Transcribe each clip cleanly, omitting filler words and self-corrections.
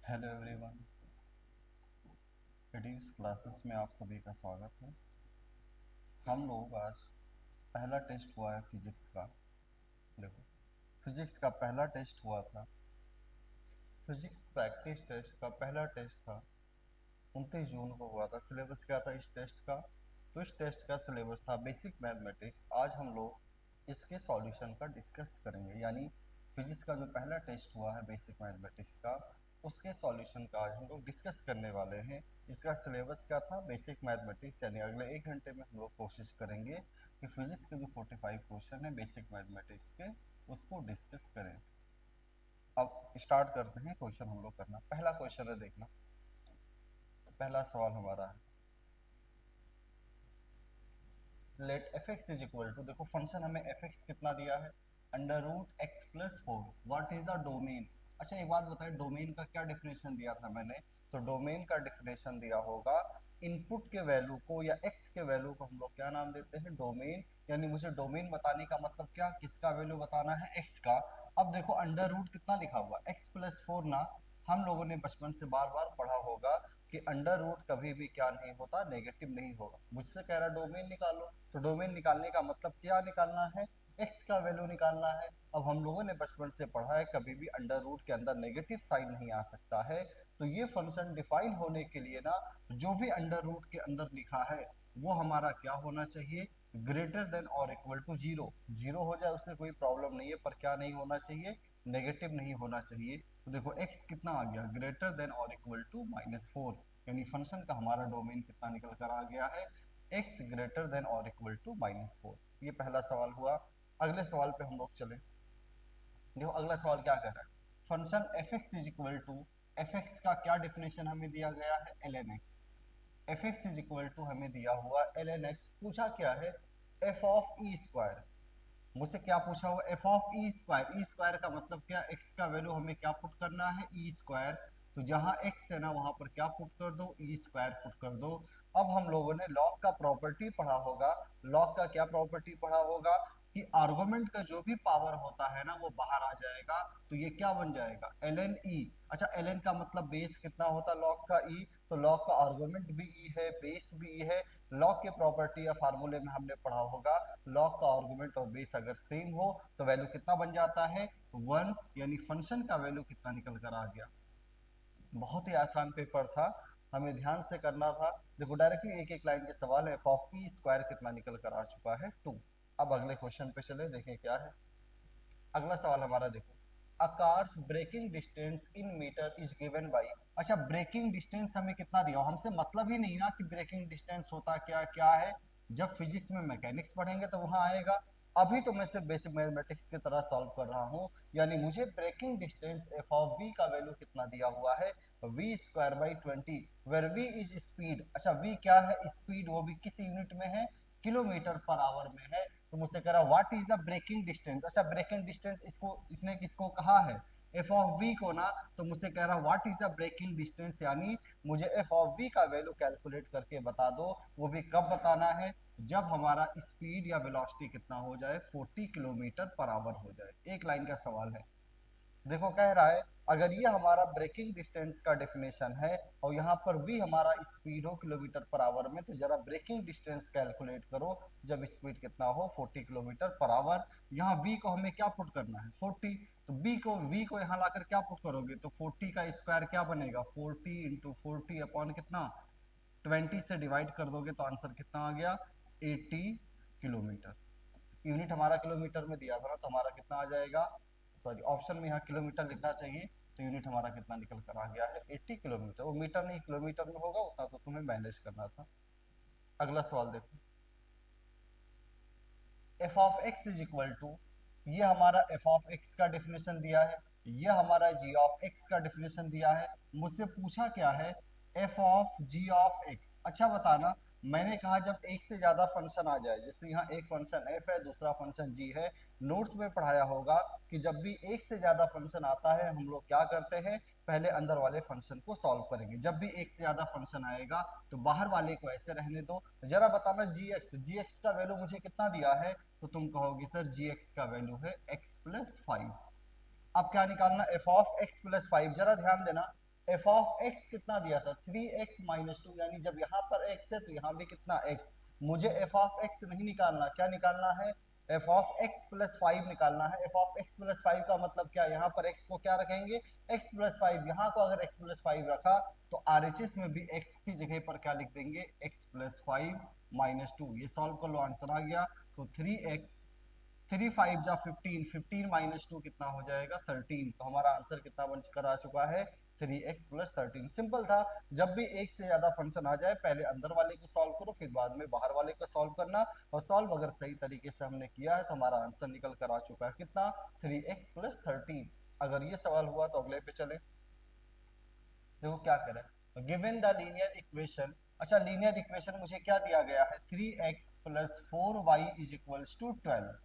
Hello everyone, Aedes classes में आप सभी का स्वागत है। हम लोग आज पहला टेस्ट हुआ है फिजिक्स का। देखो, फिजिक्स का पहला टेस्ट हुआ था। फिजिक्स प्रैक्टिस टेस्ट का पहला टेस्ट था, 29 जून को हुआ था। सिलेबस क्या था इस टेस्ट का? तो इस टेस्ट का सिलेबस था बेसिक मैथमेटिक्स। आज हम लोग इसके सॉल्यूशन का डिस्कस करेंगे, यानी फिजिक्स का जो पहला टेस्ट हुआ है बेसिक मैथमेटिक्स का, उसके सॉल्यूशन का आज हम लोग डिस्कस करने वाले हैं। इसका सिलेबस क्या था? बेसिक मैथमेटिक्स, यानी अगले 1 घंटे में हम लोग कोशिश करेंगे कि फिजिक्स के जो 45 क्वेश्चन है बेसिक मैथमेटिक्स के, उसको डिस्कस करें। अब स्टार्ट करते हैं क्वेश्चन हम लोग करना। पहला क्वेश्चन है, देखना पहला सवाल हमारा है, let F x is equal to, देखो फंक्शन हमें एफ एक्स कितना दिया है, under root X plus four. What is the domain? अच्छा एक बात बताए, डोमेन का क्या डिफिनेशन दिया था मैंने? तो डोमेन का डिफिनेशन दिया होगा, इनपुट के वैल्यू को या एक्स के वैल्यू को हम लोग क्या नाम देते हैं? डोमेन। यानी मुझे डोमेन बताने का मतलब क्या, किसका वैल्यू बताना है? एक्स का। अब देखो अंडर रूट कितना लिखा हुआ, एक्स प्लस फोर ना। हम लोगों ने बचपन से बार बार पढ़ा होगा कि अंडर रूट कभी भी क्या नहीं होता, नेगेटिव नहीं होगा। मुझसे कह रहा डोमेन निकालो, तो डोमेन निकालने का मतलब क्या निकालना है? एक्स का वैल्यू निकालना है। अब हम लोगों ने बचपन से पढ़ा है कभी भी अंडर रूट के अंदर नेगेटिव साइन नहीं आ सकता है। तो ये फंक्शन डिफाइन होने के लिए ना, जो भी अंडर रूट के अंदर लिखा है वो हमारा क्या होना चाहिए? ग्रेटर देन और इक्वल टू जीरो। जीरो हो जाए उससे कोई प्रॉब्लम नहीं है, पर क्या नहीं होना चाहिए? नेगेटिव नहीं होना चाहिए। तो देखो x कितना आ गया, ग्रेटर देन और इक्वल टू -4। यानी फंक्शन का हमारा डोमेन कितना निकल कर आ गया है? x ग्रेटर देन और इक्वल टू -4। ये पहला सवाल हुआ। अगले सवाल पे हम लोग चले। देखो अगला सवाल क्या कर रहा है, function F x is equal to, F x का क्या डिफिनेशन हमें दिया गया है? L N X. F x is equal to हमें दिया हुआ एल एन एक्स। पूछा क्या है? F of E square. मुझसे क्या पूछा हुआ? F of E square. E square का मतलब क्या? एक्स का वैल्यू हमें क्या पुट करना है? E square. तो जहां एक्स है ना वहां पर क्या पुट कर दो? ई स्क्वायर पुट कर दो। अब हम लोगों ने लॉग का प्रॉपर्टी पढ़ा होगा। लॉग का क्या प्रॉपर्टी पढ़ा होगा? कि आर्गुमेंट का जो भी पावर होता है ना वो बाहर आ जाएगा। तो ये क्या बन जाएगा? L N E. अच्छा एल एन का मतलब बेस कितना होता है लॉग का? ई। तो लॉग का आर्गुमेंट भी ई है, बेस भी ई है। लॉग के प्रॉपर्टी या फार्मूले में हमने पढ़ा होगा, लॉग का आर्गुमेंट और बेस अगर सेम हो तो वैल्यू कितना बन जाता है? 1। यानी फंक्शन का वैल्यू कितना निकल कर आ गया? बहुत ही आसान पेपर था, हमें ध्यान से करना था। देखो डायरेक्टली एक एक लाइन के सवाल है। एफ ऑफ ई स्क्वायर कितना निकल कर आ चुका है? 2। अब अगले क्वेश्चन पे चले, देखें क्या है अगला सवाल हमारा। देखो, a car's braking distance in meter is given by. अच्छा ब्रेकिंग डिस्टेंस हमें कितना दिया? हमसे मतलब ही नहीं ना कि ब्रेकिंग डिस्टेंस होता क्या क्या है। जब फिजिक्स में मैकेनिक्स पढ़ेंगे तो वहां आएगा। अभी तो मैं सिर्फ बेसिक मैथमेटिक्स की तरह सॉल्व कर रहा हूँ। यानी मुझे braking distance F of V का वैल्यू कितना दिया हुआ है? V square by 20, where V is speed. अच्छा वी क्या है? स्पीड। वो भी किस यूनिट में है? किलोमीटर पर आवर में है। तो मुझसे कह रहा है what is the braking distance. अच्छा ब्रेकिंग डिस्टेंस इसको, इसने किसको कहा है? एफ ऑफ वी को ना। तो मुझसे कह रहा है what is the braking distance, यानी मुझे एफ ऑफ वी का वैल्यू कैलकुलेट करके बता दो। वो भी कब बताना है? जब हमारा स्पीड या वेलोसिटी कितना हो जाए? 40 किलोमीटर पर आवर हो जाए। एक लाइन का सवाल है। देखो कह रहा है अगर ये हमारा ब्रेकिंग डिस्टेंस का डेफिनेशन है और यहाँ पर v हमारा स्पीड हो किलोमीटर पर आवर में, तो जरा ब्रेकिंग डिस्टेंस कैलकुलेट करो जब स्पीड कितना हो? 40 किलोमीटर पर आवर। यहाँ v को हमें क्या पुट करना है? 40। तो v को यहाँ लाकर क्या पुट करोगे? तो 40 का स्क्वायर क्या बनेगा? 40 इंटू 40 अपॉन कितना? 20 से डिवाइड कर दोगे तो आंसर कितना आ गया? 80 किलोमीटर। यूनिट हमारा किलोमीटर में दिया था ना, तो हमारा कितना आ जाएगा? सॉरी, ऑप्शन में यहाँ किलोमीटर लिखना चाहिए। तो यूनिट हमारा कितना निकल कर आ गया है? 80 किलोमीटर। वो मीटर नहीं किलोमीटर में होगा, उतना तो तुम्हें मैनेज करना था। अगला सवाल देखो, F of X is equal to, ये हमारा एफ ऑफ एक्स का डिफिनेशन दिया है, ये हमारा जी ऑफ एक्स का डिफिनेशन दिया है। मुझसे पूछा क्या है? F of G of X. अच्छा बताना, मैंने कहा जब एक से ज्यादा फंक्शन आ जाए, जैसे यहाँ एक फंक्शन एफ है दूसरा फंक्शन जी है, नोट्स में पढ़ाया होगा कि जब भी एक से ज्यादा फंक्शन आता है हम लोग क्या करते हैं? पहले अंदर वाले फंक्शन को सॉल्व करेंगे। जब भी एक से ज्यादा फंक्शन आएगा तो बाहर वाले को ऐसे रहने दो। जरा बताना जी एक्स का वैल्यू मुझे कितना दिया है? तो तुम कहोगे सर जी एक्स का वैल्यू है x प्लस 5। अब क्या निकालना? F of x plus 5। जरा ध्यान देना, एफ ऑफ एक्स कितना दिया था 3x-2, यानी जब यहाँ पर x है तो यहाँ भी कितना x। मुझे एफ ऑफ एक्स नहीं निकालना, क्या निकालना है, एफ ऑफ एक्स प्लस 5 निकालना है। एफ ऑफ एक्स प्लस 5 का मतलब क्या, यहाँ पर x को क्या रखेंगे, x प्लस 5। यहाँ को अगर x प्लस 5 रखा तो RHS में भी x की जगह पर क्या लिख देंगे, x प्लस 5-2। ये सॉल्व कर लो, आंसर आ गया। तो 3x, 3 5 जा 15, 15-2 कितना हो जाएगा 13। तो हमारा आंसर कितना बन कर आ चुका है, 3x प्लस 13। सिंपल था, जब भी एक से ज्यादा फंक्शन आ जाए पहले अंदर वाले को सॉल्व करो, फिर बाद में बाहर वाले को सॉल्व करना। और सॉल्व अगर सही तरीके से हमने किया है तो हमारा आंसर निकल कर आ चुका है कितना, 3x प्लस 13। अगर ये सवाल हुआ तो अगले पे चले। देखो क्या करें, गिवन द लीनियर इक्वेशन। अच्छा, लीनियर इक्वेशन मुझे क्या दिया गया है, 3x plus 4y is equals to 12।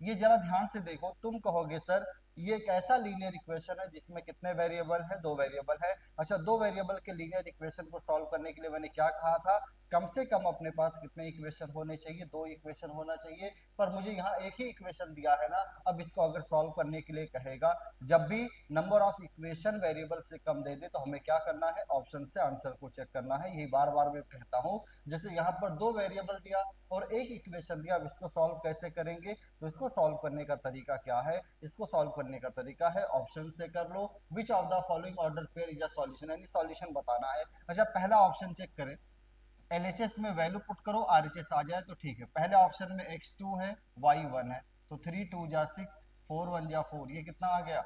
ये जरा ध्यान से देखो, तुम कहोगे सर ये एक ऐसा लीनियर इक्वेशन है जिसमें कितने वेरिएबल है, दो वेरिएबल है। अच्छा, दो वेरिएबल के लीनियर इक्वेशन को सॉल्व करने के लिए मैंने क्या कहा था, कम से कम अपने पास कितने इक्वेशन होने चाहिए, दो इक्वेशन होना चाहिए। पर मुझे यहाँ एक ही इक्वेशन दिया है ना। अब इसको अगर सॉल्व करने के लिए कहेगा, जब भी नंबर ऑफ इक्वेशन वेरिएबल से कम दे दे तो हमें क्या करना है, ऑप्शन से आंसर को चेक करना है। यही बार बार मैं कहता हूँ। जैसे यहाँ पर दो वेरिएबल दिया और एक इक्वेशन दिया, अब इसको सॉल्व कैसे करेंगे, तो इसको सॉल्व करने का तरीका क्या है, इसको सॉल्व करने का तरीका है ऑप्शन से कर लो। Which of the following order pair is a solution, यानी सॉल्यूशन बताना है। अच्छा, पहला ऑप्शन चेक करें, एलएचएस में वैल्यू पुट करो, आरएचएस आ जाए तो ठीक है। पहले ऑप्शन में x2 है, y1 है, तो 3 2 जा 6, 4 1 जा 4, ये कितना आ गया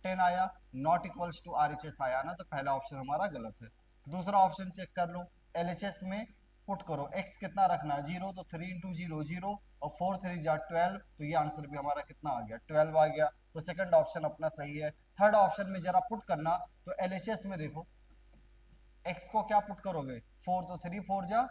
10 आया। नॉट इक्वल्स टू आरएचएस आया ना, तो पहला ऑप्शन हमारा गलत है। दूसरा ऑप्शन चेक कर लो, एलएचएस में पुट करो, x कितना रखना है 0, तो 3 × 0 0 और 4 3 जा 12, तो ये आंसर भी हमारा कितना आ गया 12 आ गया। तो सेकंड ऑप्शन अपना सही है। थर्ड ऑप्शन में जरा पुट करना, तो एलएचएस में देखो x को क्या पुट करोगे 4, तो 3 4 जा,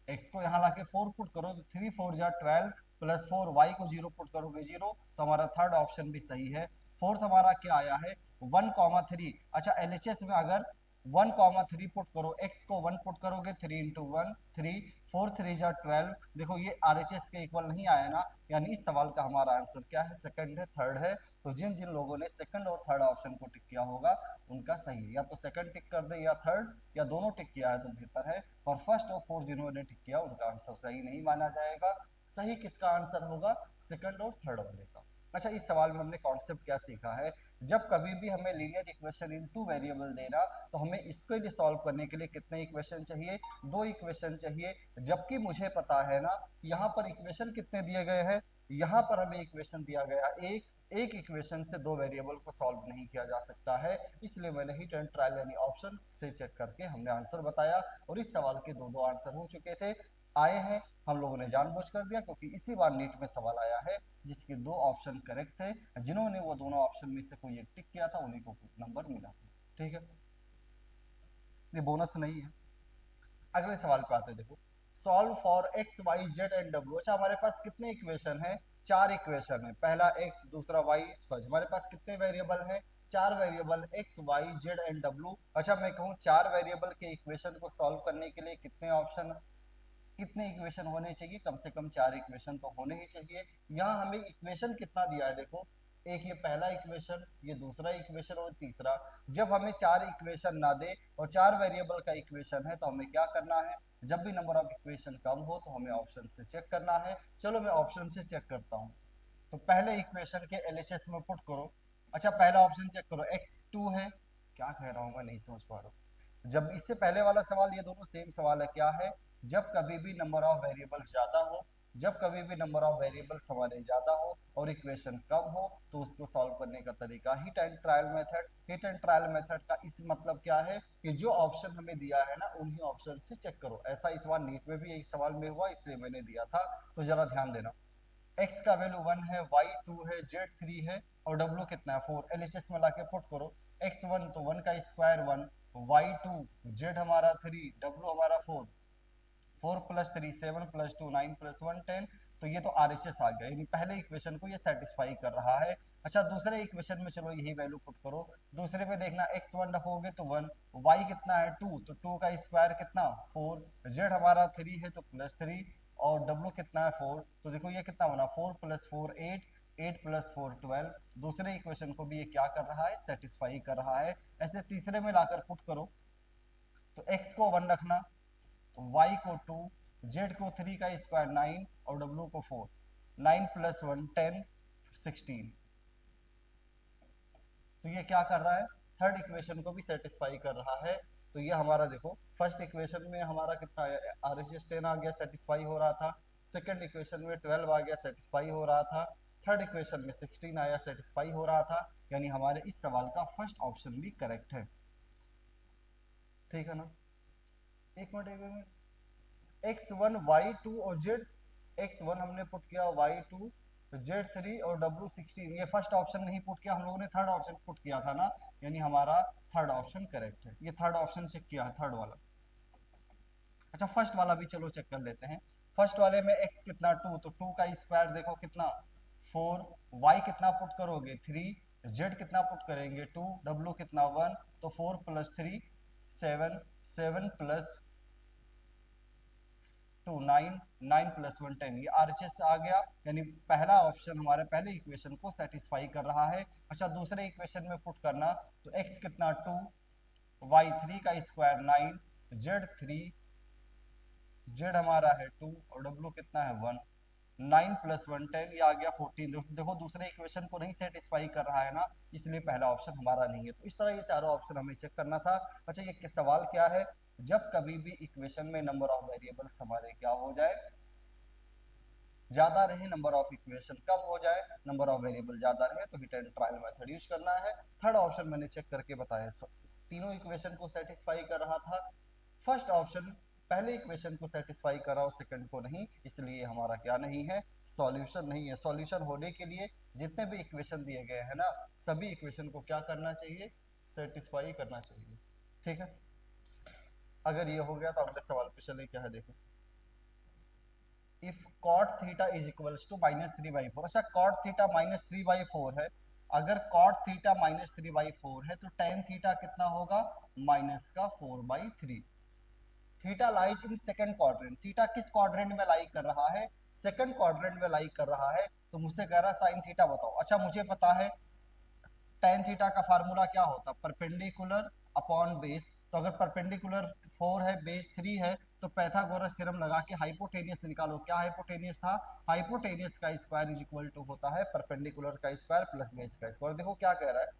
x को यहाँ लाके 4 पुट करो तो 3 4 जा 12 प्लस 4, y को 0 पुट करोगे 0, तो हमारा थर्ड ऑप्शन भी सही है। फोर्थ हमारा क्या आया है 1 3। अच्छा, एलएचएस में अगर 1 3 पुट करो, x को 1 पुट करोगे 3 × 1 3, 4 3 जा 12, देखो ये आरएचएस के इक्वल नहीं आया ना, यानी इस सवाल का हमारा आंसर क्या है, सेकंड है, थर्ड है। तो जिन जिन लोगों ने सेकंड और थर्ड ऑप्शन को टिक किया होगा उनका सही है, या तो सेकंड टिक कर दे या थर्ड, या दोनों टिक किया है तो बेहतर है। और फर्स्ट और फोर्थ जिन्होंने टिक किया उनका आंसर सही नहीं माना जाएगा। सही किसका आंसर होगा, सेकंड और थर्ड वाले का। अच्छा, इस सवाल में हमने कॉन्सेप्ट क्या सीखा है, जब कभी भी हमें linear equation in two variable देना तो हमें इसके लिए सॉल्व करने के लिए कितने इक्वेशन चाहिए, दो इक्वेशन चाहिए। जबकि मुझे पता है ना यहाँ पर इक्वेशन कितने दिए गए हैं, यहाँ पर हमें इक्वेशन दिया गया एक, एक इक्वेशन से दो वेरिएबल को सॉल्व नहीं किया जा सकता है। इसलिए मैंने हिट एंड ट्रायल यानी ऑप्शन से चेक करके हमने आंसर बताया, और इस सवाल के दो दो आंसर हो चुके थे, आए हैं, हम लोगों ने जानबूझ कर दिया क्योंकि इसी बार नीट में सवाल आया है जिसके दो ऑप्शन करेक्ट थे। जिन्होंने वो दोनों ऑप्शन में से कोई एक टिक किया था उन्हीं को नंबर मिला था। ठीक है, ये बोनस नहीं है। अगले सवाल पे आते हैं, देखो solve for X Y Z and W. अच्छा, हमारे पास कितने इक्वेशन है, चार इक्वेशन है, पहला एक्स दूसरा वाई, सॉरी हमारे पास कितने वेरिएबल है, चार variable X Y Z and W. अच्छा, मैं कहूँ चार वेरिएबल के इक्वेशन को सॉल्व करने के लिए कितने ऑप्शन, कितने इक्वेशन होने चाहिए, कम से कम चार इक्वेशन तो होने ही चाहिए। यहाँ हमें इक्वेशन कितना दिया है, देखो एक ये पहला इक्वेशन, ये दूसरा इक्वेशन और तीसरा। जब हमें चार इक्वेशन ना दे और चार वेरिएबल का इक्वेशन है तो हमें क्या करना है, जब भी नंबर ऑफ इक्वेशन कम हो तो हमें ऑप्शन से चेक करना है। चलो मैं ऑप्शन से चेक करता हूँ। तो पहले इक्वेशन के एलएचएस में पुट करो। अच्छा, पहला ऑप्शन चेक करो, x2 है, क्या कह रहा हूँ मैं नहीं समझ पा रहा हूँ। जब इससे पहले वाला सवाल, ये दोनों सेम सवाल है, क्या है, जब कभी भी नंबर ऑफ वेरिएबल ज्यादा हो, जब कभी भी नंबर ऑफ वेरिएबल हमारे ज्यादा हो और इक्वेशन कम हो तो उसको सॉल्व करने का तरीका hit and trial method. Hit and trial method का इस मतलब क्या है कि जो ऑप्शन हमें दिया है ना उन्हीं ऑप्शन से चेक करो। ऐसा इस बार नीट में भी यही सवाल में हुआ, इसलिए मैंने दिया था, तो जरा ध्यान देना। x का वैल्यू 1 है, y 2 है, z 3 है और w कितना है 4। एलएचएस में लाके पुट करो, x1 तो 1 का स्क्वायर 1, y2 z हमारा 3, w हमारा 4, 4 + 3 7 + 2 9 + 1 10। तो ये तो आरएचएस आ गया, यानी पहले इक्वेशन को ये सेटिस्फाई कर रहा है। अच्छा, दूसरे इक्वेशन में चलो यही वैल्यू पुट करो। दूसरे में देखना x1 रखोगे तो 1, y कितना है 2, तो 2 का स्क्वायर कितना 4, z हमारा 3 है तो +3 और w कितना है 4, तो देखो ये कितना बना 4 + 4 8, 8 + 4 12। दूसरे इक्वेशन को भी ये क्या कर रहा है, सेटिस्फाई कर रहा है। ऐसे तीसरे में लाकर पुट करो तो x को 1 रखना, y को 2, z को 3 का स्क्वायर 9 और w को 4। 9 + 1 10 16। तो ये क्या कर रहा है, थर्ड इक्वेशन को भी सेटिस्फाई कर रहा है। तो ये हमारा देखो फर्स्ट इक्वेशन में हमारा कितना है, RHS 10 आ गया, सेटिस्फाई हो रहा था। सेकंड इक्वेशन में 12 आ गया, सेटिस्फाई हो रहा था। थर्ड इक्वेशन में 16 आया, सेटिस्फाई हो रहा था। यानी हमारे इस सवाल का फर्स्ट ऑप्शन भी करेक्ट है। ठीक है ना, एक मिनट, x1 y2 और z, x1 हमने पुट किया, y2 z3 और w16। ये फर्स्ट ऑप्शन नहीं पुट किया हम लोगों ने, थर्ड ऑप्शन पुट किया था ना, यानी हमारा थर्ड ऑप्शन करेक्ट है। ये थर्ड ऑप्शन चेक किया है, थर्ड वाला। अच्छा फर्स्ट वाला भी चलो चेक कर लेते हैं। फर्स्ट वाले में x कितना 2, तो 2 का स्क्वायर देखो कितना 4, y कितना पुट करोगे 3, z कितना पुट करेंगे 2, w कितना 1, तो 4 + 3 7, 7 + 2 9, 9 + 1 10। ये RHS आ गया, यानी पहला ऑप्शन हमारे पहले इक्वेशन को सेटिस्फाई कर रहा है। अच्छा दूसरे इक्वेशन में पुट करना तो x कितना 2, y3 का स्क्वायर 9, z3, z हमारा है 2 और w कितना है 1। 9 + 1 10, ये आ गया 14। देखो दूसरे इक्वेशन को नहीं सेटिस्फाई कर रहा है ना, इसलिए पहला ऑप्शन हमारा नहीं है। तो इस तरह ये चारों ऑप्शन हमें चेक करना था। अच्छा ये सवाल क्या है, जब कभी भी इक्वेशन में नंबर ऑफ वेरिएबल्स हमारे क्या हो जाए, ज्यादा रहे, नंबर ऑफ इक्वेशन कम हो जाए, नंबर ऑफ वेरिएबल ज्यादा रहे, तो hit and trial method use करना है। थर्ड ऑप्शन मैंने चेक करके बताया, तीनों इक्वेशन को सेटिस्फाई कर रहा था। फर्स्ट ऑप्शन पहले इक्वेशन को सेटिस्फाई कर रहा हो, सेकंड को नहीं, इसलिए हमारा क्या नहीं है, सॉल्यूशन नहीं है। सॉल्यूशन होने के लिए जितने भी इक्वेशन दिए गए हैं ना, सभी इक्वेशन को क्या करना चाहिए, सेटिस्फाई करना चाहिए। ठीक है, अगर ये हो गया तो अगले सवाल पे चले, क्या है देखो। If cot theta is equals to -3/4। अच्छा cot थीटा -3/4 है, अगर cot थीटा -3/4 है तो tan थीटा कितना होगा, -4/3। Theta lies in second quadrant, theta किस क्वाड्रेंट में लाई कर रहा है, सेकंड क्वाड्रेंट में लाई कर रहा है। तो मुझसे कह रहा है साइन थीटा बताओ। अच्छा मुझे पता है tan थीटा का फार्मूला क्या होता, परपेंडिकुलर अपॉन बेस। तो अगर परपेंडिकुलर 4 है, बेस 3 है, तो पाइथागोरस थ्योरम लगा के हाइपोटेनियस निकालो। क्या हाइपोटेनियस था, हाइपोटेनियस का स्क्वायर इज इक्वल टू होता है परपेंडिकुलर का स्क्वायर प्लस बेस का स्क्वायर। देखो क्या कह रहा है,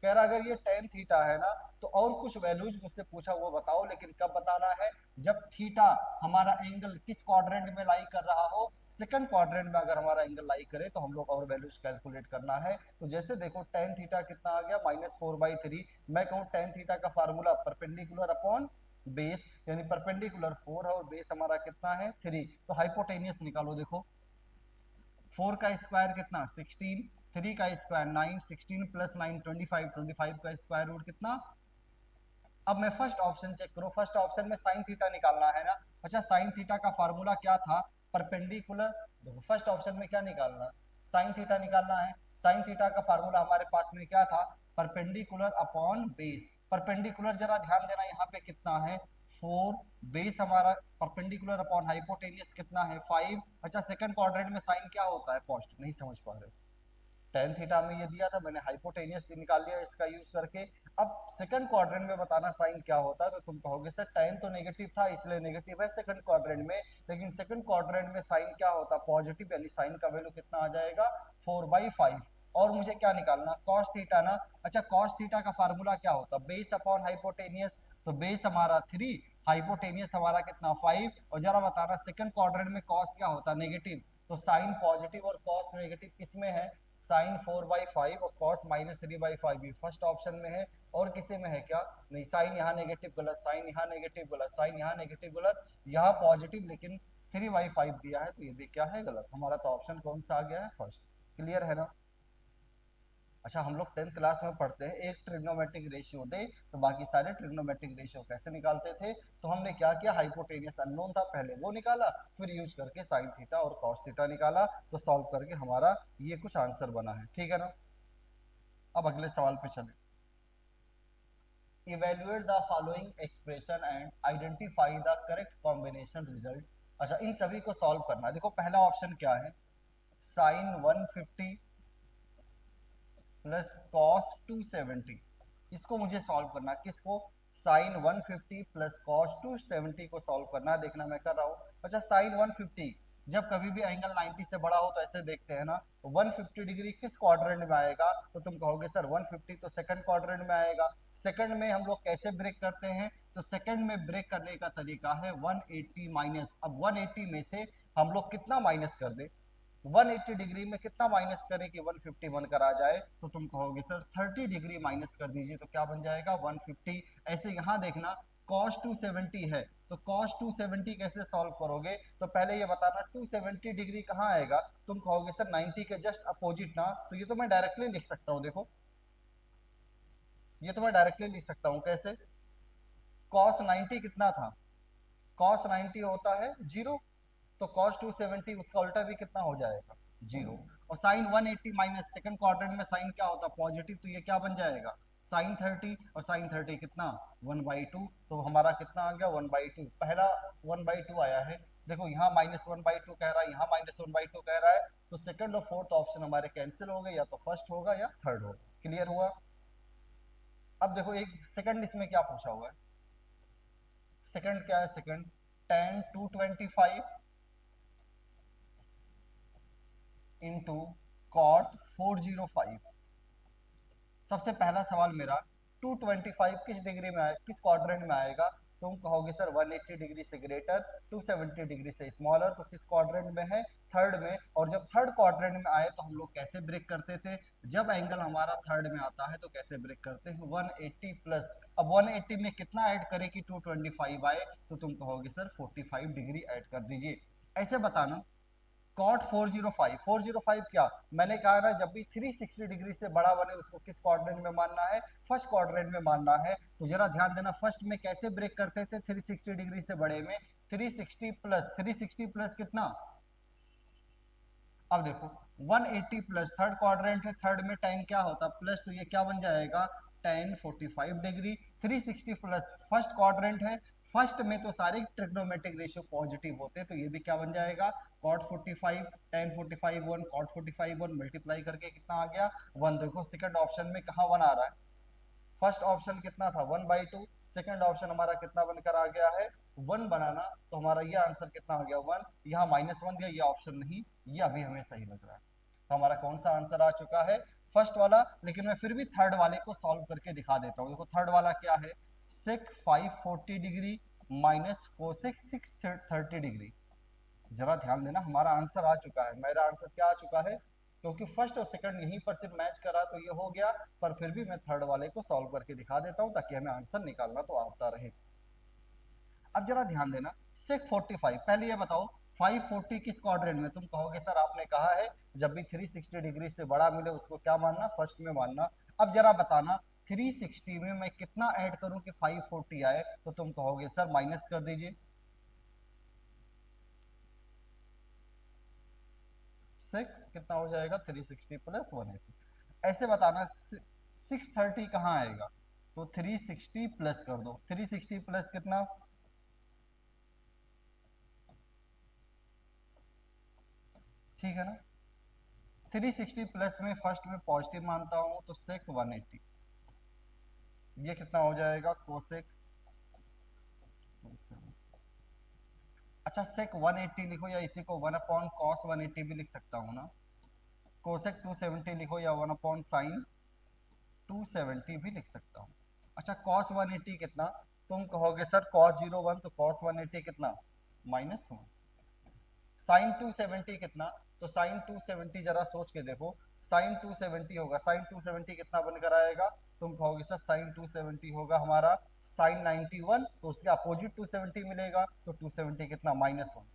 कह रहा अगर ये tan थीटा है ना, तो और कुछ वैल्यूज मुझसे पूछा वो बताओ, लेकिन कब बताना है, जब थीटा हमारा एंगल किस क्वाड्रेंट में लाई कर रहा हो, सेकंड क्वाड्रेंट में अगर हमारा एंगल लाई करे तो हम लोग और वैल्यूज कैलकुलेट करना है। तो जैसे देखो tan थीटा कितना आ गया, -4/3। मैं कहूँ tan थीटा का फार्मूला परपेंडिकुलर अपॉन बेस, यानी परपेंडिकुलर 4 है और बेस हमारा कितना है 3। तो हाइपोटेनियस निकालो, देखो 4 का स्क्वायर कितना 16, 3 का स्क्वायर 9, 16 + 9 25, 25 का स्क्वायर रूट कितना। अब मैं फर्स्ट ऑप्शन चेक करो, फर्स्ट ऑप्शन में साइन थीटा निकालना है ना। अच्छा साइन थीटा का फार्मूला क्या था, परपेंडिकुलर, देखो फर्स्ट ऑप्शन में क्या निकालना, साइन थीटा निकालना है। साइन थीटा का फार्मूला हमारे पास में क्या था, परपेंडिकुलर अपॉन बेस। परपेंडिकुलर जरा ध्यान देना यहाँ पे कितना है 4, बेस हमारा परपेंडिकुलर अपॉन हाइपोटेनियस कितना है 5। अच्छा सेकंड क्वाड्रेंट में साइन क्या होता है, पॉजिटिव, नहीं समझ पा रहे हो, tan थीटा में ये दिया था, मैंने हाइपोटेनियस निकाल लिया इसका यूज करके। अब सेकंड क्वाड्रेंट में बताना साइन क्या होता है, तो तुम कहोगे सर tan तो नेगेटिव था इसलिए नेगेटिव है सेकंड क्वाड्रेंट में, लेकिन सेकंड क्वाड्रेंट में साइन क्या होता है, पॉजिटिव, यानी साइन का वैल्यू कितना आ जाएगा 4/5। और मुझे क्या निकालना, कॉस थीटा ना। अच्छा कॉस थीटा का फार्मूला क्या होता, बेस अपॉन हाइपोटेनियस। तो बेस हमारा 3, हाइपोटेनियस हमारा कितना 5। और जरा बताना सेकंड क्वाड्रेंट में कॉस क्या होता, नेगेटिव। तो साइन पॉजिटिव और कॉस नेगेटिव किस में है, साइन 4/5 और कॉस -3/5, ये फर्स्ट ऑप्शन में है। और किसी में है क्या, नहीं, साइन यहाँ नेगेटिव गलत, साइन यहाँ नेगेटिव गलत, साइन यहाँ नेगेटिव गलत, यहाँ पॉजिटिव लेकिन 3/5 दिया है, तो ये भी क्या है, गलत। हमारा तो ऑप्शन कौन सा आ गया है, फर्स्ट। क्लियर है ना। अच्छा हम लोग 10th क्लास में पढ़ते हैं, एक ट्रिग्नोमेट्रिक रेशियो दे तो बाकी सारे ट्रिग्नोमेट्रिक रेशियो कैसे निकालते थे। तो हमने क्या किया, हाइपोटेनियस अननोन था, पहले वो निकाला, फिर यूज करके साइन थीटा और कॉस थीटा निकाला, तो सॉल्व करके हमारा ये कुछ आंसर बना है। ठीक है ना, अब अगले सवाल पे चले। Evaluate the following expression and identify the correct combination result. अच्छा इन सभी को सॉल्व करना है। देखो पहला ऑप्शन क्या है, साइन 150 प्लस कॉस 270, इसको मुझे सॉल्व करना, किसको, साइन 150 प्लस कॉस 270 को सॉल्व करना है। देखना मैं कर रहा हूँ। अच्छा साइन 150, जब कभी भी एंगल 90 से बड़ा हो तो ऐसे देखते हैं ना, 150 डिग्री किस क्वाड्रेंट में आएगा, तो तुम कहोगे सर 150 तो सेकंड क्वाड्रेंट में आएगा। सेकंड में हम लोग कैसे ब्रेक करते हैं, तो सेकंड में ब्रेक करने का तरीका है 180 माइनस। अब 180 में से हम लोग कितना माइनस कर दे, 180 डिग्री में कितना माइनस करें कि 151 करा जाए, तो तुम कहोगे सर 30 डिग्री माइनस कर दीजिए, तो क्या बन जाएगा 150। ऐसे यहाँ देखना cos 270 है, तो cos 270 कैसे सॉल्व करोगे, तो पहले ये बताना 270 डिग्री कहाँ आएगा, तुम कहोगे सर 90 के जस्ट अपोजिट ना, तो ये तो मैं डायरेक्टली लिख सकता हूँ। देखो ये तो मैं डायरेक्टली लिख सकता हूँ, कैसे, cos 90 कितना था, cos 90 होता है 0, तो cos 270 उसका उल्टा भी कितना हो जाएगा 0। और sin 180 माइनस, सेकंड क्वाड्रेंट में sin क्या होता है पॉजिटिव, तो ये क्या बन जाएगा sin 30, और sin 30 कितना 1/2, तो हमारा कितना आ गया 1/2, पहला 1/2 आया है। देखो यहाँ -1/2 कह रहा है, यहाँ -1/2 कह रहा है, तो सेकंड और फोर्थ ऑप्शन हमारे कैंसिल हो गए, या तो फर्स्ट होगा या थर्ड होगा। क्लियर हुआ। अब देखो एक सेकंड इसमें क्या पूछा हुआ है, सेकंड क्या है, सेकंड tan 225 इंटू कॉट 405। सबसे पहला सवाल मेरा 225 किस डिग्री में आए, किस क्वाड्रेंट में आएगा, तुम कहोगे सर 180 डिग्री से ग्रेटर, 270 डिग्री से स्मॉलर, तो किस क्वाड्रेंट में है, थर्ड में। और जब थर्ड क्वाड्रेंट में आए तो हम लोग कैसे ब्रेक करते थे, जब एंगल हमारा थर्ड में आता है तो कैसे ब्रेक करते हैं 180 प्लस। अब 180 में कितना ऐड करें कि 225 आए, तो तुम कहोगे सर 45 डिग्री ऐड कर दीजिए। ऐसे बताना कॉट 405, 405 क्या, मैंने कहा ना जब भी 360 डिग्री से बड़ा बने उसको किस क्वाड्रेंट में मानना है, फर्स्ट क्वाड्रेंट में मानना है। तो जरा ध्यान देना फर्स्ट में कैसे ब्रेक करते थे 360 डिग्री से बड़े में, 360 प्लस कितना, अब देखो 180 प्लस थर्ड क्वाड्रेंट है, थर्ड में tan क्या होता प्लस, तो ये क्या बन जाएगा tan 45 degree. 360 plus first quadrant है, फर्स्ट में तो सारे ट्रिग्नोमेट्रिक रेशियो पॉजिटिव होते हैं, तो ये भी क्या बन जाएगा cot 45, tan 45 1, cot 45 1 मल्टीप्लाई करके कितना आ गया 1। देखो सेकंड ऑप्शन में कहाँ 1 आ रहा है, फर्स्ट ऑप्शन कितना था 1/2, सेकंड ऑप्शन हमारा कितना बनकर आ गया है 1 बनाना, तो हमारा ये आंसर कितना आ गया 1। यहाँ -1 दिया, ये ऑप्शन नहीं, ये अभी हमें सही लग रहा है। तो हमारा कौन सा आंसर आ चुका है फर्स्ट वाला। लेकिन मैं फिर भी थर्ड वाले को सॉल्व करके दिखा देता हूँ। देखो थर्ड वाला क्या है, sec 540 degree minus cosec 630 degree. जरा ध्यान देना हमारा आंसर आ चुका है, मेरा आंसर क्या आ चुका है, क्योंकि फर्स्ट और सेकंड यहीं पर सिर्फ मैच करा तो ये हो गया, पर फिर भी मैं थर्ड वाले को सॉल्व करके दिखा देता हूं ताकि हमें आंसर निकालना तो आता रहे। अब जरा ध्यान देना सेक 45, पहले ये बताओ 540 किस क्वाड्रेंट में, तुम कहोगे सर आपने कहा है जब भी 360 डिग्री से बड़ा मिले उसको क्या मानना, फर्स्ट में मानना। अब जरा बताना 360 में मैं कितना ऐड करूं कि 540 आए, तो तुम कहोगे सर माइनस कर दीजिए, सेक कितना हो जाएगा 360 प्लस 180। ऐसे बताना 630 कहाँ आएगा, तो 360 प्लस कर दो, 360 प्लस कितना, ठीक है ना। 360 प्लस में फर्स्ट में पॉजिटिव मानता हूं तो सेक 180, ये कितना हो जाएगा कोसेक 27। अच्छा सेक 180 लिखो, या इसी को 1 अपॉन कॉस 180 भी लिख सकता हूँ ना, कोसेक 270 लिखो, या 1 अपॉन साइन 270 भी लिख सकता हूँ। अच्छा cos 180 कितना, तुम कहोगे सर cos 01, तो cos 180 कितना -1। साइन 270 कितना, तो साइन 270 जरा सोच के देखो, साइन 270 होगा, साइन 270 कितना बनकर आएगा, तुम कहोगे सर साइन 270 होगा हमारा साइन 91, तो उसके अपोजिट 270 मिलेगा, तो 270 कितना -1,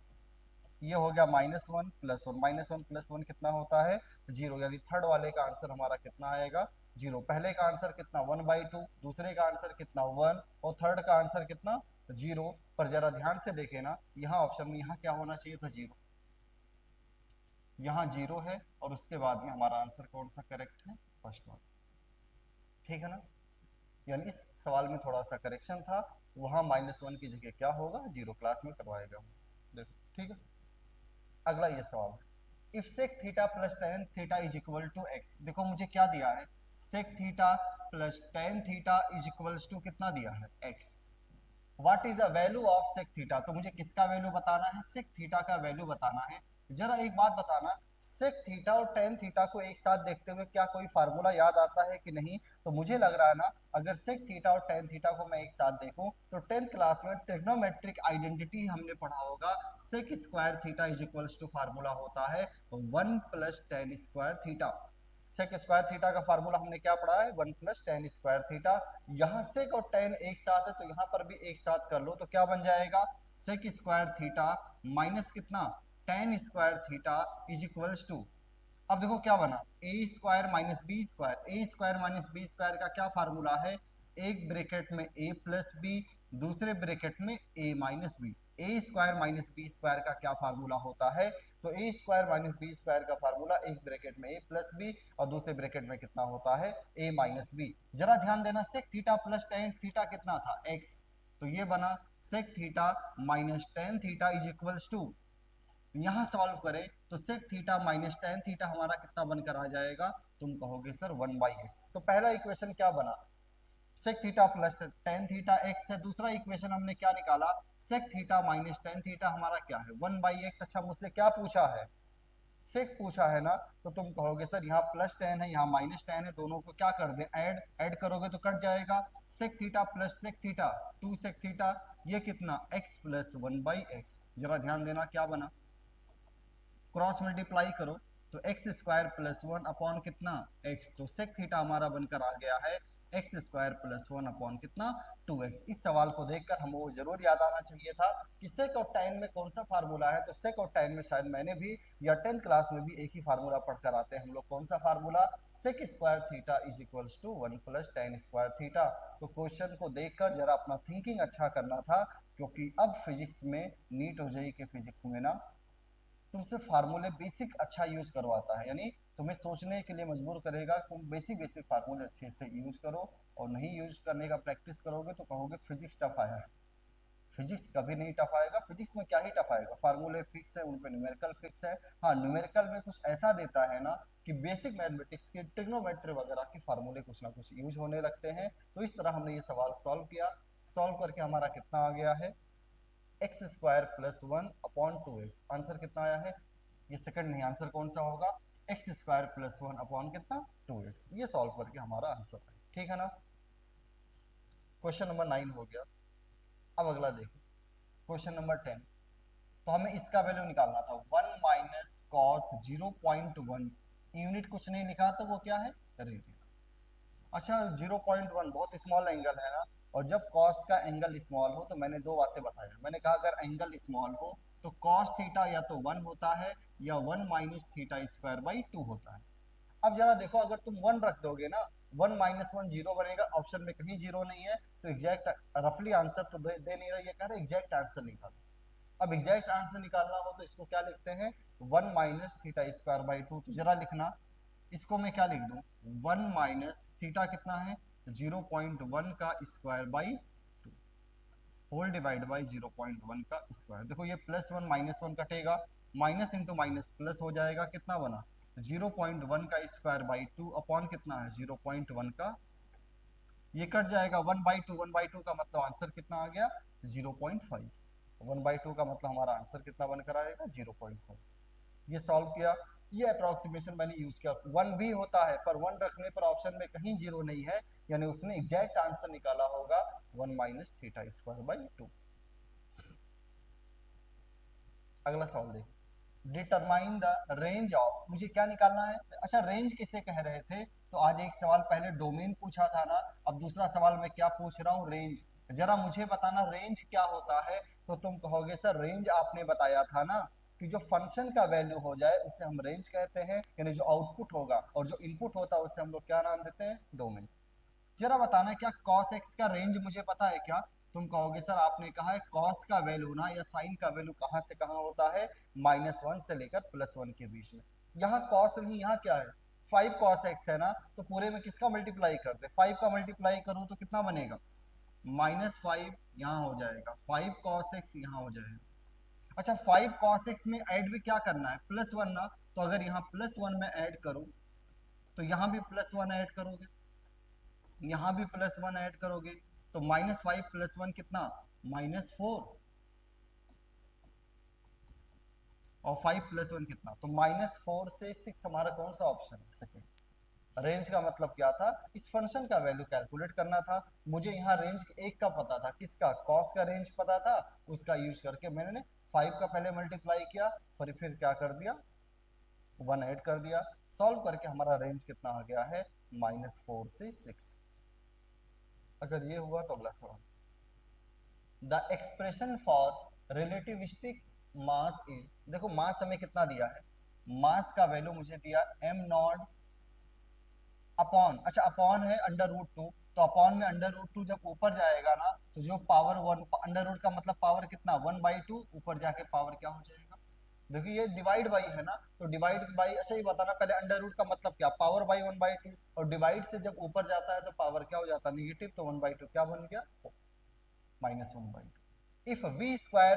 ये हो गया -1 प्लस 1, -1 प्लस 1 कितना होता है 0, यानी थर्ड वाले का आंसर हमारा कितना आएगा 0। पहले का आंसर कितना 1/2, दूसरे का आंसर कितना 1, और थर्ड का आंसर कितना 0। पर जरा ध्यान से देखे ना, यहाँ ऑप्शन में यहाँ क्या होना चाहिए था 0, यहाँ 0 है, और उसके बाद में हमारा आंसर कौन सा करेक्ट है, फर्स्ट वन, ठीक है ना। यानी इस सवाल में थोड़ा सा करेक्शन था, वहाँ -1 की जगह क्या होगा 0, क्लास में करवाएगा, देखो ठीक है। अगला ये सवाल है, if sec theta plus tan theta is equal to X, देखो मुझे क्या दिया है sec theta plus tan theta is equals to कितना दिया है x। What is the value of sec theta, तो मुझे किसका वैल्यू बताना है, सेक थीटा का वैल्यू बताना है। जरा एक बात बताना, सेक थीटा और टेन थीटा को एक साथ देखते हुए क्या कोई फार्मूला याद आता है कि नहीं, तो मुझे लग रहा है ना, अगर सेक थीटा और टेन थीटा को मैं एक साथ देखूं तो 10th क्लास में ट्रिग्नोमेट्रिक आइडेंटिटी हमने पढ़ा होगा, sec square theta is equals to formula होता है 1 plus tan square theta. Sec square theta का फार्मूला हमने क्या पढ़ा है, 1 प्लस टेन स्क्वायर थीटा। यहाँ सेक और टेन एक साथ है तो यहाँ पर भी एक साथ कर लो तो क्या बन जाएगा, सेक स्क्वायर थीटा माइनस कितना, tan square theta is equals to, अब देखो क्या बना, A square minus B square. A square minus B square का क्या फार्मूला है, एक ब्रैकेट में ए प्लस बी, दूसरे ब्रैकेट में A minus B. A square minus B square का क्या फार्मूला होता है, तो A square minus B square का फार्मूला एक ब्रैकेट में ए प्लस बी और दूसरे ब्रैकेट में कितना होता है, ए माइनस बी। जरा ध्यान देना, sec theta plus tan theta कितना था, एक्स, तो ये बना sec theta minus tan theta is equals to, यहां सॉल्व करें तो sec theta minus tan theta हमारा कितना बनकर आ जाएगा, तुम कहोगे सर 1/x। तो पहला इक्वेशन क्या बना, sec theta plus tan theta X है। दूसरा इक्वेशन हमने क्या निकाला, sec theta minus tan theta हमारा क्या है, 1/x। अच्छा मुझसे क्या पूछा है, सेक पूछा है ना, तो तुम कहोगे सर यहाँ प्लस टेन है यहाँ माइनस टेन है, दोनों को क्या कर दें, ऐड, ऐड करोगे तो कट जाएगा, sec theta plus sec theta 2 sec theta, ये कितना x प्लस 1/x। जरा ध्यान देना क्या बना, क्रॉस मल्टीप्लाई करो तो x square plus one upon कितना एक्स, तो सेक थीटा हमारा बनकर आ गया है x square plus one upon कितना 2x। इस सवाल को देखकर हमको जरूर याद आना चाहिए था कि सेक और tan में कौन सा फार्मूला है, तो सेक और tan में शायद मैंने भी या 10th क्लास में भी एक ही फार्मूला पढ़कर आते हैं हम लोग, कौन सा formula, sec square theta is equals to 1 plus tan square theta. तो क्वेश्चन को देखकर जरा अपना थिंकिंग अच्छा करना था, क्योंकि अब फिजिक्स में नीट हो जाएगी कि फिजिक्स में ना तुमसे फार्मूले बेसिक अच्छा यूज करवाता है, यानी तुम्हें सोचने के लिए मजबूर करेगा, तुम बेसिक बेसिक फार्मूले अच्छे से यूज करो, और नहीं यूज करने का प्रैक्टिस करोगे तो कहोगे फिजिक्स टफ आया है। फिजिक्स कभी नहीं टफ आएगा, फिजिक्स में क्या ही टफ आएगा, फार्मूले फिक्स है, उन पे न्यूमेरिकल फिक्स है। हाँ न्यूमेरिकल में कुछ ऐसा देता है ना कि बेसिक मैथमेटिक्स के ट्रिग्नोमेट्री वगैरह के फार्मूले कुछ ना कुछ यूज होने लगते हैं। तो इस तरह हमने ये सवाल सॉल्व किया, सॉल्व करके हमारा कितना आ गया है, x square plus one upon two x. Answer कितना आया है, ये सेकंड नहीं, आंसर कौन सा होगा, x square plus one upon कितना 2x। ये सॉल्व करके हमारा आंसर है, ठीक है ना। क्वेश्चन नंबर 9 हो गया। अब अगला देखो, क्वेश्चन नंबर 10। तो हमें इसका वैल्यू निकालना था 1 माइनस कॉस 0.1, यूनिट कुछ नहीं लिखा तो वो क्या है, रेडियन। अच्छा 0.1 बहुत स्मॉल एंगल है ना, और जब कॉस का एंगल स्मॉल हो तो मैंने दो बातें बताई, मैंने कहा अगर एंगल स्मॉल हो तो कॉस थीटा या तो 1 होता है या 1 माइनस थीटा स्क्वायर बाई 2 होता है। अब जरा देखो, अगर तुम 1 रख दोगे ना, 1 माइनस 1 जीरो बनेगा, ऑप्शन में कहीं जीरो नहीं है, तो एग्जैक्ट रफली आंसर तो दे नहीं रही है, कह रहे एग्जैक्ट आंसर निकालो। अब एग्जैक्ट आंसर निकालना हो तो इसको क्या लिखते हैं, 1 माइनस थीटा स्क्वायर बाई 2। तो जरा लिखना, इसको मैं क्या लिख दूं, 1 माइनस थीटा कितना है 0.1 का square by 2 whole divide by 0.1 का स्क्वायर। देखो ये प्लस वन माइनस वन कटेगा, माइनस इंटू माइनस प्लस हो जाएगा, कितना बना 0.1 का स्क्वायर बाई 2 अपॉन कितना है 0.1 का, ये कट जाएगा 1/2, 1/2 का मतलब आंसर कितना आ गया 0.5। 1/2 का मतलब हमारा आंसर कितना बनकर आएगा 0.5। ये सॉल्व किया, ये अप्रोक्सीमेशन मैंने यूज किया। 1 भी होता है पर 1 रखने पर ऑप्शन में कहीं जीरो नहीं है, यानी उसने एग्जैक्ट आंसर निकाला होगा 1 माइनस थीटा स्क्वायर बाई 2। अगला सवाल देखो, डिटरमाइन द रेंज ऑफ, मुझे क्या निकालना है, अच्छा रेंज किसे कह रहे थे, तो आज एक सवाल पहले डोमेन पूछा था ना, अब दूसरा सवाल मैं क्या पूछ रहा हूँ, रेंज। जरा मुझे बताना रेंज क्या होता है, तो तुम कहोगे सर रेंज आपने बताया था ना कि जो फंक्शन का वैल्यू हो जाए उसे हम रेंज कहते हैं, यानी जो आउटपुट होगा और जो इनपुट होता है उसे हम लोग क्या नाम देते हैं, डोमेन। जरा बताना क्या cos x का रेंज मुझे पता है क्या, तुम कहोगे सर आपने कहा है cos का वैल्यू ना या sin का वैल्यू कहां से कहां होता है, -1 से लेकर +1 के बीच में। यहाँ cos नहीं, यहाँ क्या है 5 cos x है ना, तो पूरे में किसका मल्टीप्लाई करते, 5 का मल्टीप्लाई करूं तो कितना बनेगा -5, यहाँ हो जाएगा 5 cos x, यहाँ हो जाएगा। अच्छा 5 cos x में ऐड भी क्या करना है +1 ना, तो अगर यहाँ +1 में ऐड करूं तो यहाँ भी +1 ऐड करोगे, यहाँ भी +1 ऐड करोगे तो -5 + 1 कितना, -4, और 5 + 1 कितना, तो -4 से 6 हमारा कौन सा ऑप्शन है, सेकेंड। रेंज का मतलब क्या था, इस फंक्शन का वैल्यू कैलकुलेट करना था। मुझे यहाँ रेंज एक का पता था, किसका, कॉस का रेंज पता था, उसका यूज करके मैंने 5 का पहले मल्टीप्लाई किया, फिर क्या कर दिया, 1 ऐड कर दिया। सॉल्व करके हमारा रेंज कितना आ गया है, -4 से 6। अगर ये हुआ तो अगला सवाल, the expression for relativistic mass is, देखो मास हमें कितना दिया है, मास का वैल्यू मुझे दिया m0 अपॉन, अच्छा अपॉन है √2, तो अपॉन में √2 जब ऊपर जाएगा ना तो जो पावर 1, √रूट का मतलब पावर कितना, 1/2, ऊपर जाके पावर क्या हो जाएगा, देखिए ये डिवाइड बाई है ना, तो डिवाइड बाई, अच्छा ये बताना पहले √रूट का मतलब क्या, पावर बाई 1/2, और डिवाइड से जब ऊपर जाता है तो पावर क्या हो जाता है, नेगेटिव, तो 1/2 क्या बन गया, -1/2। इफ v²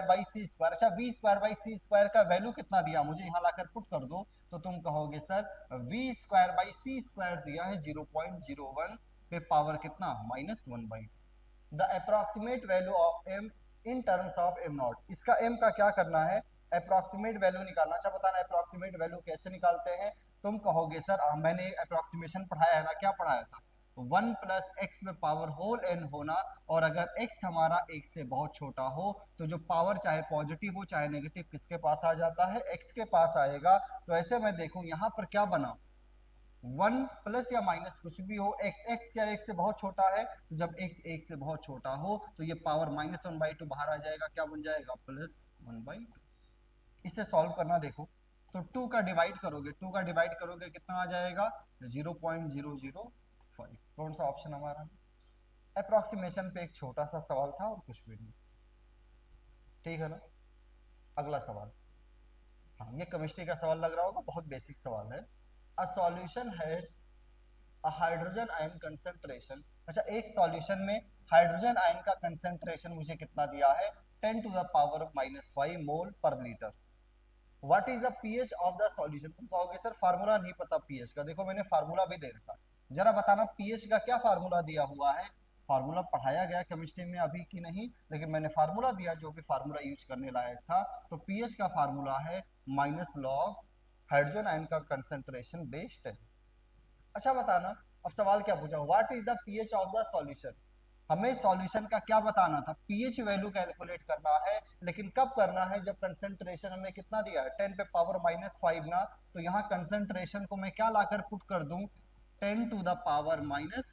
/ c², अच्छा v² / c² का वैल्यू कितना दिया मुझे, यहाँ लाकर पुट कर दो, तो तुम कहोगे सर v² / c² दिया है 0.01 पे पावर कितना, -1/2। The approximate value of m in terms of m0, इसका m का क्या करना है, अप्रोक्सीमेट वैल्यू निकालना। अच्छा बताना अप्रोक्सीमेट वैल्यू कैसे निकालते हैं, तुम कहोगे सर मैंने अप्रोक्सीमेशन पढ़ाया है ना, क्या पढ़ाया था, 1 + x में पावर होल n होना, और अगर x हमारा 1 से बहुत छोटा हो तो जो पावर चाहे पॉजिटिव हो चाहे नेगेटिव किसके पास आ जाता है, x के पास आएगा। तो ऐसे मैं देखूं यहाँ पर क्या बना, 1 प्लस या माइनस कुछ भी हो, x क्या 1 से बहुत छोटा है, तो जब x 1 से बहुत छोटा हो तो ये पावर -1/2 बाहर आ जाएगा, क्या बन जाएगा, +1/2। इसे सॉल्व करना देखो, तो 2 का डिवाइड करोगे, 2 का डिवाइड करोगे कितना आ जाएगा, 0.005। कौन सा ऑप्शन हमारा, अप्रोक्सीमेशन पे एक छोटा सा सवाल था और कुछ भी नहीं, ठीक है ना। अगला सवाल, हाँ ये केमिस्ट्री का सवाल लग रहा होगा, बहुत बेसिक सवाल है। A solution has a hydrogen ion concentration, अच्छा एक सॉल्यूशन में हाइड्रोजन आयन का कंसंट्रेशन मुझे कितना दिया है, 10⁻⁻5 मोल पर litre. What is the pH of the solution, तुम कहोगे सर फार्मूला नहीं पता पीएच का, देखो मैंने फार्मूला भी दे रखा, जरा बताना पीएच का क्या फार्मूला दिया हुआ है, फार्मूला पढ़ाया गया केमिस्ट्री में अभी की नहीं, लेकिन मैंने फार्मूला दिया जो भी फार्मूला यूज करने लायक था। तो पीएच का फार्मूला है -log हाइड्रोजन आयन का कंसंट्रेशन बेस 10। अच्छा बताना, अब सवाल क्या पूछा, what is the pH of the solution, हमें सॉल्यूशन का क्या बताना था, पीएच वैल्यू कैलकुलेट करना है, लेकिन कब करना है, जब कंसंट्रेशन हमें कितना दिया है, 10 पे पावर -5 ना, तो यहाँ कंसंट्रेशन को मैं क्या लाकर पुट कर दूं, 10⁻⁵।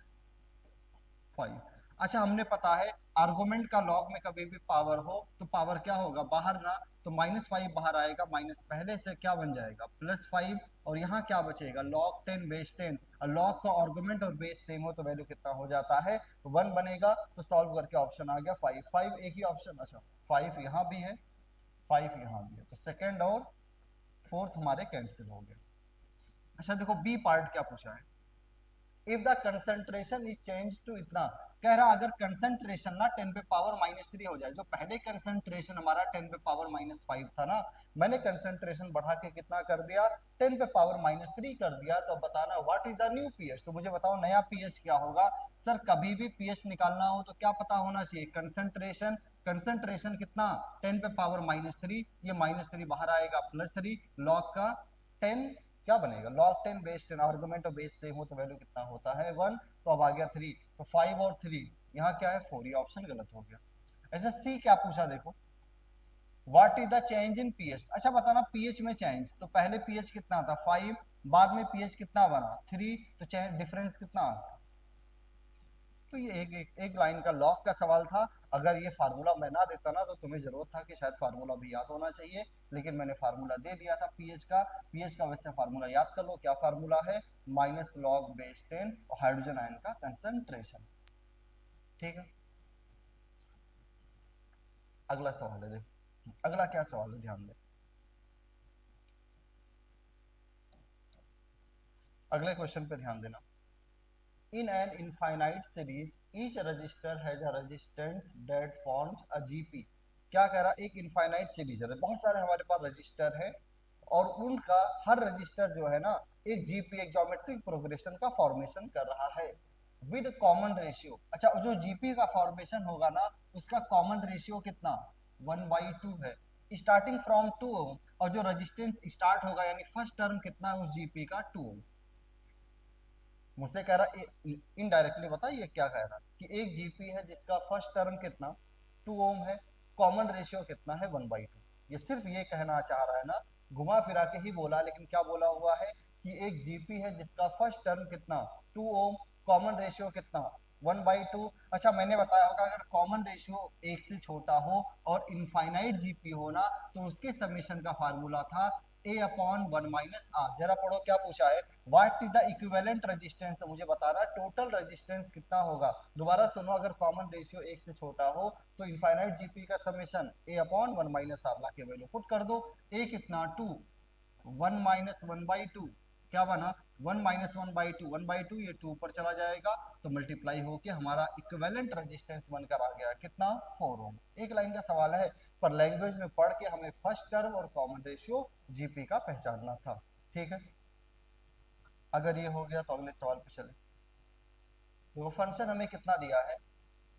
अच्छा हमने पता है आर्गुमेंट का लॉग में कभी भी पावर हो तो पावर क्या होगा, बाहर ना, तो -5 बाहर आएगा, माइनस पहले से क्या बन जाएगा, +5, और यहाँ क्या बचेगा, log 10 बेस 10, और लॉग का आर्गुमेंट और बेस सेम हो तो वैल्यू कितना हो जाता है, 1 बनेगा। तो सॉल्व करके ऑप्शन आ गया 5, 5 एक ही ऑप्शन, अच्छा 5 यहाँ भी है, 5 यहाँ भी है, तो सेकेंड और फोर्थ हमारे कैंसिल हो गए। अच्छा देखो बी पार्ट क्या पूछा है, if the concentration is change to इतना, कह रहा अगर कंसंट्रेशन ना 10 पे पावर -3 हो जाए, जो पहले कंसंट्रेशन हमारा 10 पे पावर -5 था ना, मैंने कंसंट्रेशन बढ़ा के कितना कर दिया, 10 पे पावर -3 कर दिया, तो बताना what is the new pH, तो मुझे बताओ नया पीएच क्या होगा। सर कभी भी पीएच निकालना हो तो क्या पता होना चाहिए, कंसंट्रेशन, कंसंट्रेशन कितना 10 पे पावर -3, ये -3 बाहर आएगा, +3, लॉग का 10 क्या बनेगा, log 10 बेस 10, आर्गुमेंट और बेस सेम हो तो वैल्यू कितना होता है 1, तो अब आ गया 3, तो 5 और 3 यहाँ क्या है 4, ये ऑप्शन गलत हो गया। ऐसा सी क्या पूछा देखो, what is the change in pH, अच्छा बताना पीएच में चेंज, तो पहले पीएच कितना था 5, बाद में पीएच कितना बना 3, तो चेंज डिफरेंस कितना आ गया। तो ये एक लाइन का लॉग का सवाल था, अगर ये फार्मूला मैं ना देता ना तो तुम्हें जरूरत था कि शायद फार्मूला भी याद होना चाहिए, लेकिन मैंने फार्मूला दे दिया था पीएच का। पीएच का वैसे फार्मूला याद कर लो, क्या फार्मूला है, -log बेस 10 और हाइड्रोजन आयन का कंसंट्रेशन, ठीक है। अगला सवाल है देखो, अगला क्या सवाल है ध्यान दे, अगले क्वेश्चन पे ध्यान देना। In an infinite series, each register has a resistance that forms a GP। क्या कह रहा, एक इनफाइनाइट सीरीज है, बहुत सारे हमारे पास रजिस्टर है, और उनका हर रजिस्टर जो है ना एक जीपी, एक ज्योमेट्रिक प्रोग्रेशन का फॉर्मेशन कर रहा है। With common ratio. अच्छा, जो जीपी का फॉर्मेशन होगा ना उसका कॉमन रेशियो कितना 1/2 है, स्टार्टिंग फ्रॉम 2 ओम, और जो रेजिस्टेंस स्टार्ट होगा यानी फर्स्ट टर्म कितना है उस जीपी का 2 ओम। मुझसे कह रहा इनडायरेक्टली बता ये क्या कह रहा कि एक जीपी है जिसका फर्स्ट टर्म कितना 2 ओम है, कॉमन रेशियो कितना है 1/2। ये सिर्फ ये कहना चाह रहा है ना, घुमा फिरा के ही बोला, लेकिन क्या बोला हुआ है कि एक जीपी है जिसका फर्स्ट टर्म कितना 2 ओम, कॉमन रेशियो कितना 1/2। अच्छा, मैंने बताया होगा अगर कॉमन रेशियो एक से छोटा हो और इनफाइनाइट जीपी हो ना तो उसके समेशन का फार्मूला था A/1 - R। जरा पढ़ो क्या पूछा है, what is the equivalent resistance, तो मुझे बताना टोटल रेजिस्टेंस कितना होगा। दोबारा सुनो, अगर कॉमन रेशियो एक से छोटा हो तो इनफाइनाइट जीपी का समेशन A/1 - R ला के वैल्यू पुट कर दो। ए कितना 2, 1 - 1/2 क्या बना 1 - 1/2, 1/2 ये 2 ऊपर चला जाएगा तो मल्टीप्लाई होके हमारा इक्विवेलेंट रेजिस्टेंस बनकर आ गया कितना 4 ओम। एक लाइन का सवाल है पर लैंग्वेज में पढ़ के हमें फर्स्ट टर्म और कॉमन रेशियो जीपी का पहचानना था। ठीक है, अगर ये हो गया तो अगले सवाल पे चले। तो फंक्शन हमें कितना दिया है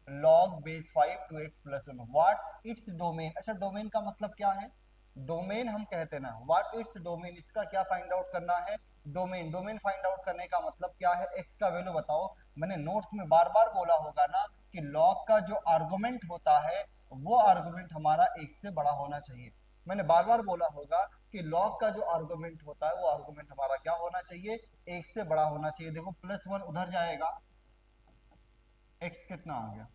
log base 5 2x plus 1, what its domain. अच्छा, डोमेन का मतलब क्या है, डोमेन हम कहते ना, व्हाट इट्स डोमेन, इसका क्या फाइंड आउट करना है, डोमेन। डोमेन फाइंड आउट करने का मतलब क्या है, x का वैल्यू बताओ। मैंने नोट्स में बार बार बोला होगा ना कि log का जो आर्गुमेंट होता है वो आर्गुमेंट हमारा एक से बड़ा होना चाहिए। मैंने बार बार बोला होगा कि log का जो आर्गुमेंट होता है वो आर्गुमेंट हमारा क्या होना चाहिए, एक से बड़ा होना चाहिए। देखो +1 उधर जाएगा, x कितना आ गया,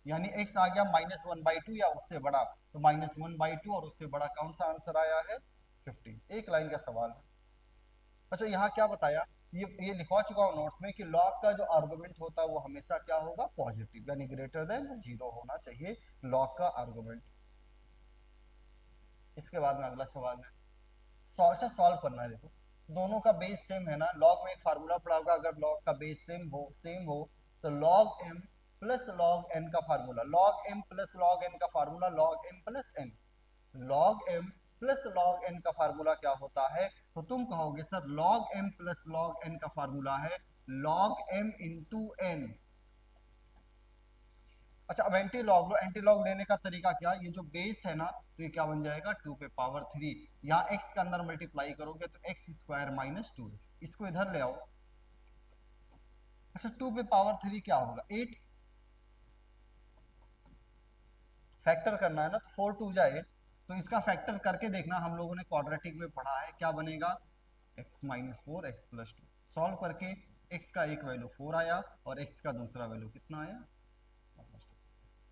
यानी x आ गया -1/2 या उससे बड़ा, तो -1/2 और उससे बड़ा कौन सा आंसर आया है 15। एक लाइन का सवाल है। अच्छा, यहाँ क्या बताया, ये लिखवा चुका हूँ नोट्स में कि लॉग का जो आर्गुमेंट होता है वो हमेशा क्या होगा पॉजिटिव, यानी ग्रेटर देन 0 होना चाहिए लॉग का आर्गुमेंट। इसके बाद में अगला सवाल है, सॉल्व करना है। देखो दोनों का बेस सेम है ना, लॉग में एक फार्मूला पड़ा होगा, अगर लॉग का बेस सेम हो तो log m plus log n का formula, log m plus log n का formula log m plus n, log m plus log n का फार्मूला क्या होता है, तो तुम कहोगे sir log m plus log n का फार्मूला है लॉग m इंटू n। अच्छा, अब एंटी लॉग लो, एंटी लॉग लेने का तरीका क्या, ये जो बेस है ना तो ये क्या बन जाएगा 2 पे पावर 3, यहाँ x के अंदर मल्टीप्लाई करोगे तो x स्क्वायर माइनस 2x, इसको इधर ले आओ। अच्छा, 2 पे पावर 3 क्या होगा 8, फैक्टर करना है ना तो 4 2 जा 8, तो इसका फैक्टर करके देखना, हम लोगों ने क्वाड्रेटिक में पढ़ा है क्या बनेगा x-4 x + 2। सॉल्व करके x का एक वैल्यू 4 आया और x का दूसरा वैल्यू कितना आया,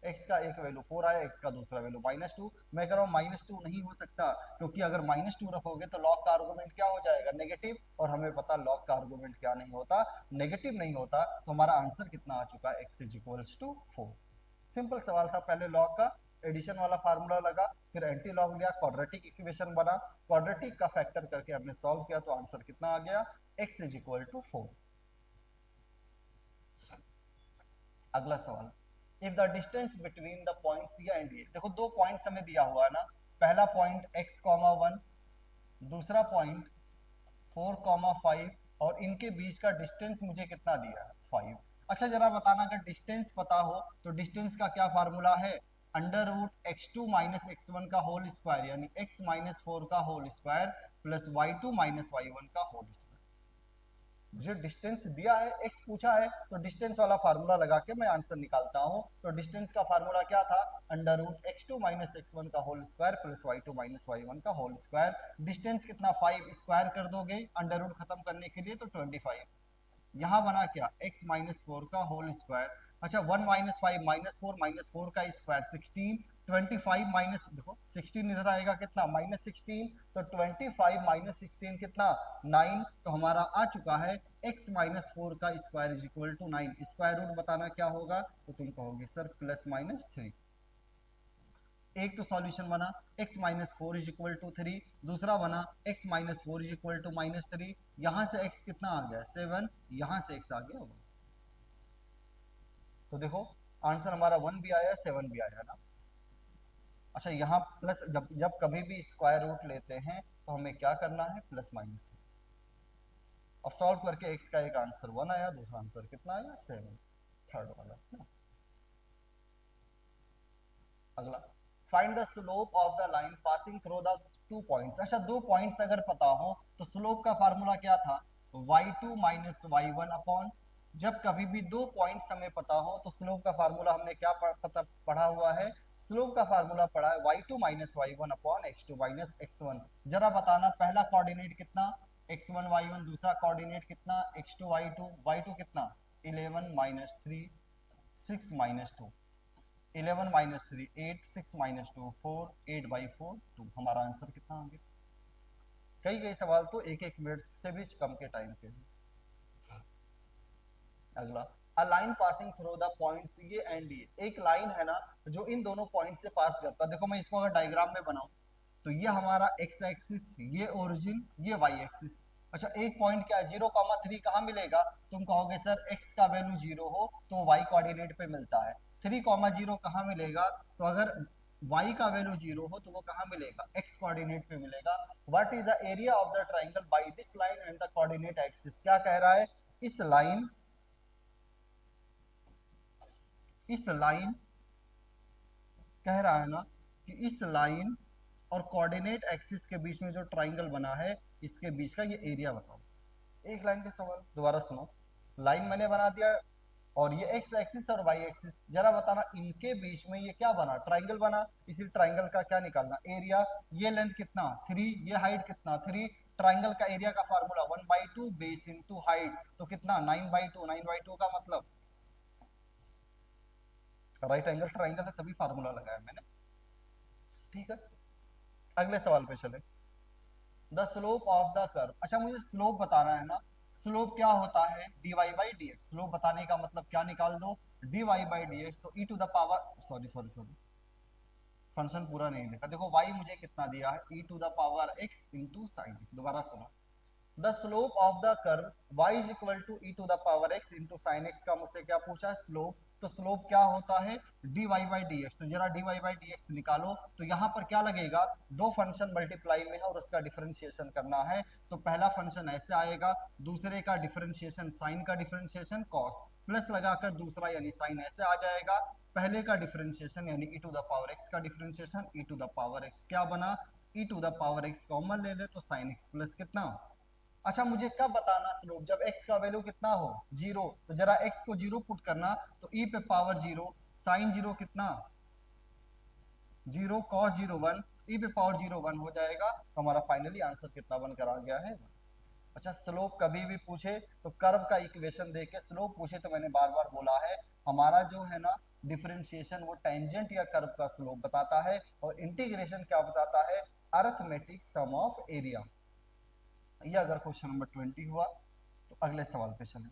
x का एक वैल्यू 4 आया, x का दूसरा वैल्यू -2। मैं कह रहा हूँ -2 नहीं हो सकता, क्योंकि अगर -2 रखोगे तो लॉग का आर्गुमेंट क्या हो जाएगा नेगेटिव, और हमें पता लॉग का आर्गुमेंट क्या नहीं होता, नेगेटिव नहीं होता। तो हमारा आंसर कितना आ चुका है x = 4। सिंपल सवाल था, पहले लॉग का एडिशन वाला फार्मूला लगा, फिर एंटी लॉग लिया, क्वाड्रेटिक इक्वेशन बना, क्वाड्रेटिक का फैक्टर करके हमने सॉल्व किया तो आंसर कितना आ गया x = 4। अगला सवाल, if the distance between the point C and A, देखो दो पॉइंट्स हमें दिया हुआ है ना, पहला पॉइंट x, 1, दूसरा पॉइंट 4, 5, और इनके बीच का डिस्टेंस मुझे कितना दिया है 5। अच्छा, जरा बताना अगर डिस्टेंस पता हो तो डिस्टेंस का क्या फार्मूला है, √x2 - x1 का होल स्क्वायर, यानी x-4 का whole square plus y2 - y1 का होल स्क्वायर। मुझे डिस्टेंस दिया है, x पूछा है, तो डिस्टेंस वाला फार्मूला लगा के मैं आंसर निकालता हूँ। तो डिस्टेंस का फार्मूला क्या था, √x2 - x1 का whole square plus y2 - y1 का होल स्क्वायर। डिस्टेंस कितना 5, स्क्वायर कर दोगे अंडर रूट खत्म करने के लिए तो 25। यहाँ बना क्या x-4 का होल स्क्वायर। अच्छा, 1 - 5 -4 -4 का स्क्वायर 16, 25 माइनस, देखो 16 इधर आएगा कितना -16, तो 25 - 16 कितना 9, तो हमारा आ चुका है x-4 का स्क्वायर = 9। स्क्वायर रूट बताना क्या होगा, तो तुम कहोगे सर +-3। एक तो सॉल्यूशन बना x-4 = 3, दूसरा बना x-4 = -3, यहां से x कितना आ गया 7, यहां से x आ गया 1। तो देखो आंसर हमारा 1 भी आया 7 भी आया ना। अच्छा, यहाँ प्लस, जब जब कभी भी स्क्वायर रूट लेते हैं तो हमें क्या करना है प्लस माइनस। अब सॉल्व करके x का एक आंसर 1 आया, दूसरा आंसर कितना आया 7। थर्ड वाला ना। अगला, find the slope of the line passing through the two points. अच्छा, दो पॉइंट्स अगर पता हो तो स्लोप का फार्मूला क्या था, y2 minus Y one upon, जब कभी भी दो पॉइंट्स हमें पता हो तो स्लोप का फार्मूला हमने क्या पढ़ा हुआ है, स्लोप का फार्मूला पढ़ा है y2 minus Y one upon x2 minus x1। जरा बताना पहला कोऑर्डिनेट कितना x1 y1, दूसरा कोऑर्डिनेट कितना x2 y2, y2 कितना 11 माइनस 3 6 माइनस 2, 11 माइनस 3 8, 6 माइनस 2 4, 8/4 2। हमारा आंसर कितना आ गया। कई कई सवाल तो एक एक मिनट से भी कम के टाइम के हैं। अगला, a line passing through the points ये एंड ये, एक लाइन है ना जो इन दोनों पॉइंट से पास करता है। देखो मैं इसको अगर डायग्राम में बनाऊं तो ये हमारा एक्स एक्सिस, ये ओरिजिन, ये वाई एक्सिस। अच्छा, एक पॉइंट क्या है 0,3 कहाँ मिलेगा, तुम कहोगे सर एक्स का वैल्यू 0 हो तो वाई कोऑर्डिनेट पे मिलता है। 3,0 कहाँ मिलेगा, तो अगर y का वैल्यू 0 हो तो वो कहाँ मिलेगा, x कोऑर्डिनेट पे मिलेगा। What is the area of the triangle by this line and the coordinate axis. क्या कह रहा है, इस लाइन कह रहा है ना कि इस लाइन और कोऑर्डिनेट एक्सिस के बीच में जो ट्राइंगल बना है इसके बीच का ये एरिया बताओ। एक लाइन के सवाल दोबारा सुनो, लाइन मैंने बना दिया और ये एक्स एक्सिस और वाई एक्सिस, जरा बताना इनके बीच में ये क्या बना, ट्राइंगल बना। इसी ट्राइंगल का क्या निकालना, एरिया। ये लेंथ कितना 3, ये हाइट कितना 3, ट्राइंगल का एरिया का फार्मूला 1/2 बेस इंटू हाइट, तो कितना 9/2, 9/2 का मतलब राइट एंगल ट्राइंगल है, तभी फार्मूला लगाया मैंने। ठीक है, अगले सवाल पे चले। The slope of the curve. अच्छा, मुझे स्लोप बताना है ना, स्लोप क्या होता है dy by D X. Slope बताने का मतलब क्या निकाल दो, dy बाई डी एक्स, तो e to the power sorry function पूरा नहीं लिखा। देखो y मुझे कितना दिया है e to the power x into sine. दोबारा सुनो, the slope of the curve y is equal to E to the power x into sine X का मुझसे क्या पूछा है, स्लोप। तो स्लोप क्या होता है dy बाई डी एक्स। तो जरा dy बाई डी एक्स निकालो, तो यहाँ पर क्या लगेगा, दो फंक्शन मल्टीप्लाई में है और उसका डिफरेंशिएशन करना है। तो पहला फंक्शन ऐसे आएगा, दूसरे का डिफरेंशिएशन साइन का डिफरेंशिएशन कॉस, प्लस लगाकर दूसरा यानी साइन ऐसे आ जाएगा। पहले का डिफरेंशिएशन यानी e to the power x का differentiation e to the power x क्या बना, e to the power x common ले ले तो साइन एक्स प्लस कितना। अच्छा, मुझे कब बताना स्लोप, जब x का वैल्यू कितना हो 0, तो जरा x को 0 पुट करना, तो e पे पावर 0 साइन 0 कितना 0 cos 0 1, e पे पावर 0 1 हो जाएगा। तो हमारा फाइनली आंसर कितना बनकर आ गया है। अच्छा, स्लोप कभी भी पूछे तो कर्व का इक्वेशन देके, स्लोप पूछे तो मैंने बार बार बोला है हमारा जो है ना डिफरेंशिएशन वो टेंजेंट या कर्व का स्लोप बताता है, और इंटीग्रेशन क्या बताता है, अरिथमेटिक सम ऑफ एरिया। ये अगर क्वेश्चन नंबर 20 हुआ तो अगले सवाल पे चले।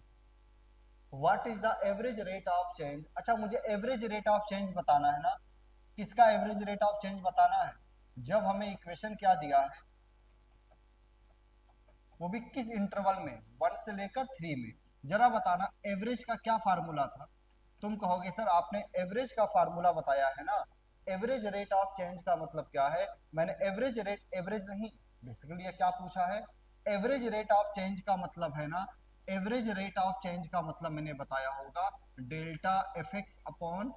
What is the average rate of change. अच्छा, मुझे एवरेज रेट ऑफ चेंज बताना है ना, किसका एवरेज रेट ऑफ चेंज बताना है, जब हमें इक्वेशन क्या दिया है, वो भी किस इंटरवल में 1 से लेकर 3 में। जरा बताना एवरेज का क्या फार्मूला था। तुम कहोगे सर आपने एवरेज का फार्मूला बताया है ना, एवरेज रेट ऑफ चेंज का मतलब क्या है, मैंने एवरेज रेट, एवरेज नहीं, बेसिकली ये क्या पूछा है, एवरेज रेट ऑफ चेंज का मतलब है ना, एवरेज रेट ऑफ चेंज का मतलब मैंने बताया होगा delta f x upon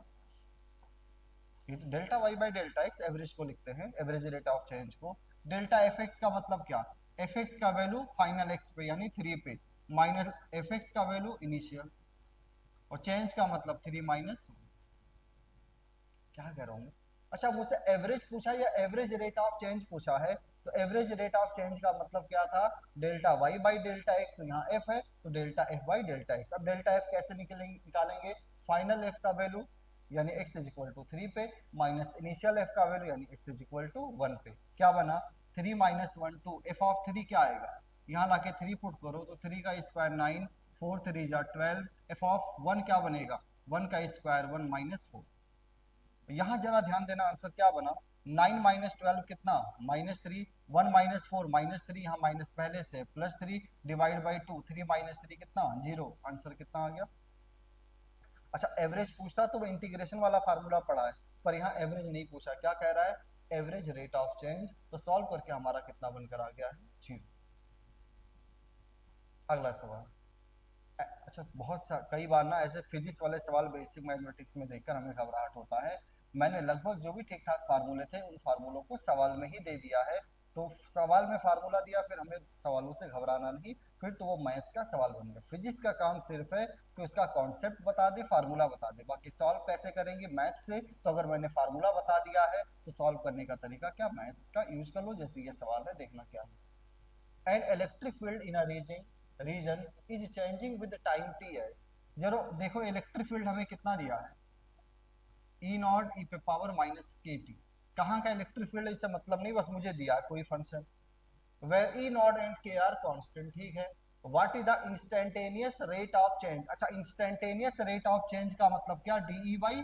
delta y by delta x, average को लिखते हैं एवरेज रेट ऑफ चेंज को। डेल्टा एफ एक्स का मतलब क्या, एफ एक्स का वैल्यू फाइनल एक्स पे यानी 3 पे, माइनस एफ एक्स का वैल्यू इनिशियल, और चेंज का मतलब 3 माइनस, क्या कह रहा हूँ। अच्छा, मुझसे एवरेज पूछा या एवरेज रेट ऑफ चेंज पूछा है, तो एवरेज रेट ऑफ चेंज का मतलब क्या था, delta y by delta x, तो यहाँ एफ है तो delta f by delta x. अब डेल्टा एफ कैसे निकालेंगे, फाइनल एफ का वैल्यू यानी x इज इक्वल टू 3 पे, माइनस इनिशियल f का वैल्यू यानी x इज इक्वल टू 1 पे। क्या बना 3 माइनस 1 2, f ऑफ 3 क्या आएगा, यहाँ लाके 3 पुट करो तो 3 का स्क्वायर 9, 4 3 जा 12, f ऑफ 1 क्या बनेगा 1 का स्क्वायर 1 माइनस 4। यहाँ जरा ध्यान देना आंसर क्या बना, 9 माइनस 12 कितना -3, 1 माइनस 4 -3, यहाँ माइनस पहले से +3 डिवाइड बाई 2, 3 माइनस 3 कितना 0, आंसर कितना आ गया। अच्छा, एवरेज पूछता तो वो इंटीग्रेशन वाला फार्मूला पढ़ा है, पर यहाँ एवरेज नहीं पूछा, क्या कह रहा है एवरेज रेट ऑफ चेंज, तो सॉल्व करके हमारा कितना बनकर आ गया है 0। अगला सवाल, अच्छा कई बार ना ऐसे फिजिक्स वाले सवाल बेसिक मैथमेटिक्स में देखकर हमें घबराहट होता है। मैंने लगभग जो भी ठीक ठाक फार्मूले थे उन फार्मूलों को सवाल में ही दे दिया है। तो सवाल में फार्मूला दिया, फिर हमें सवालों से घबराना नहीं, फिर तो वो मैथ्स का सवाल बन गया। फिजिक्स का काम सिर्फ है कि उसका कॉन्सेप्ट बता दे, फार्मूला बता दे, बाकी सॉल्व कैसे करेंगे मैथ्स से। तो अगर मैंने फार्मूला बता दिया है तो सॉल्व करने का तरीका क्या, मैथ्स का यूज कर लो। जैसे ये सवाल है, देखना क्या है। And electric field in a region is changing with time t s. जरो देखो इलेक्ट्रिक फील्ड हमें कितना दिया है, ई नॉट ई पे पावर माइनस के टी। कहाँ का इलेक्ट्रिक फील्ड इससे मतलब नहीं, बस मुझे दिया है कोई function, where e naught and k are constant, ठीक है। What is the instantaneous rate of change. अच्छा, इंस्टेंटेनियस रेट ऑफ चेंज का मतलब क्या, डी ई बाई।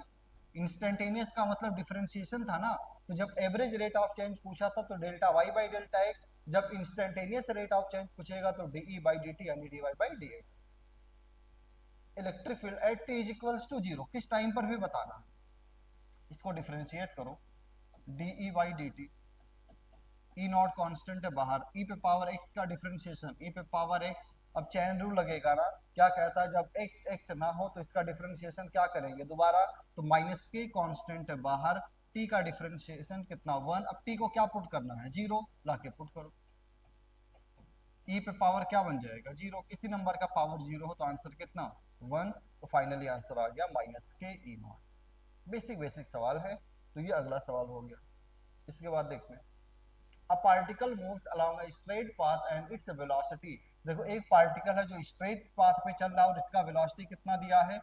इंस्टेंटेनियस का मतलब डिफरेंशिएशन था ना, तो जब एवरेज रेट ऑफ चेंज पूछा था तो delta y by delta x, जब इंस्टेंटेनियस रेट ऑफ चेंज पूछेगा तो d E by d t यानी d y by D x. Electric field at t is equals to zero, किस time पर भी बताना। इसको डिफरेंशिएट करो, d E by d t, E naught constant है बाहर, ई पे पावर एक्स का डिफरेंशिएशन, ई पे पावर एक्स। अब चैन रूल लगेगा ना, क्या कहता है, जब एक्स एक्स ना हो तो इसका डिफरेंशिएशन क्या करेंगे दोबारा, तो माइनस के कांस्टेंट है बाहर, टी का डिफरेंशिएशन कितना, वन। अब टी को क्या पुट करना है, जीरो, लाके पुट करो। ई पे पावर क्या बन जाएगा, जीरो। किसी नंबर का पावर जीरो हो तो आंसर कितना, वन। तो फाइनली आंसर आ गया माइनस के ई नॉट। बेसिक बेसिक सवाल है। तो ये अगला सवाल हो गया। इसके बाद देखते हैं, a particle moves along a straight path and its velocity। देखो एक पार्टिकल है जो स्ट्रेट पाथ पे चल रहा है और इसका वेलोसिटी कितना दिया है,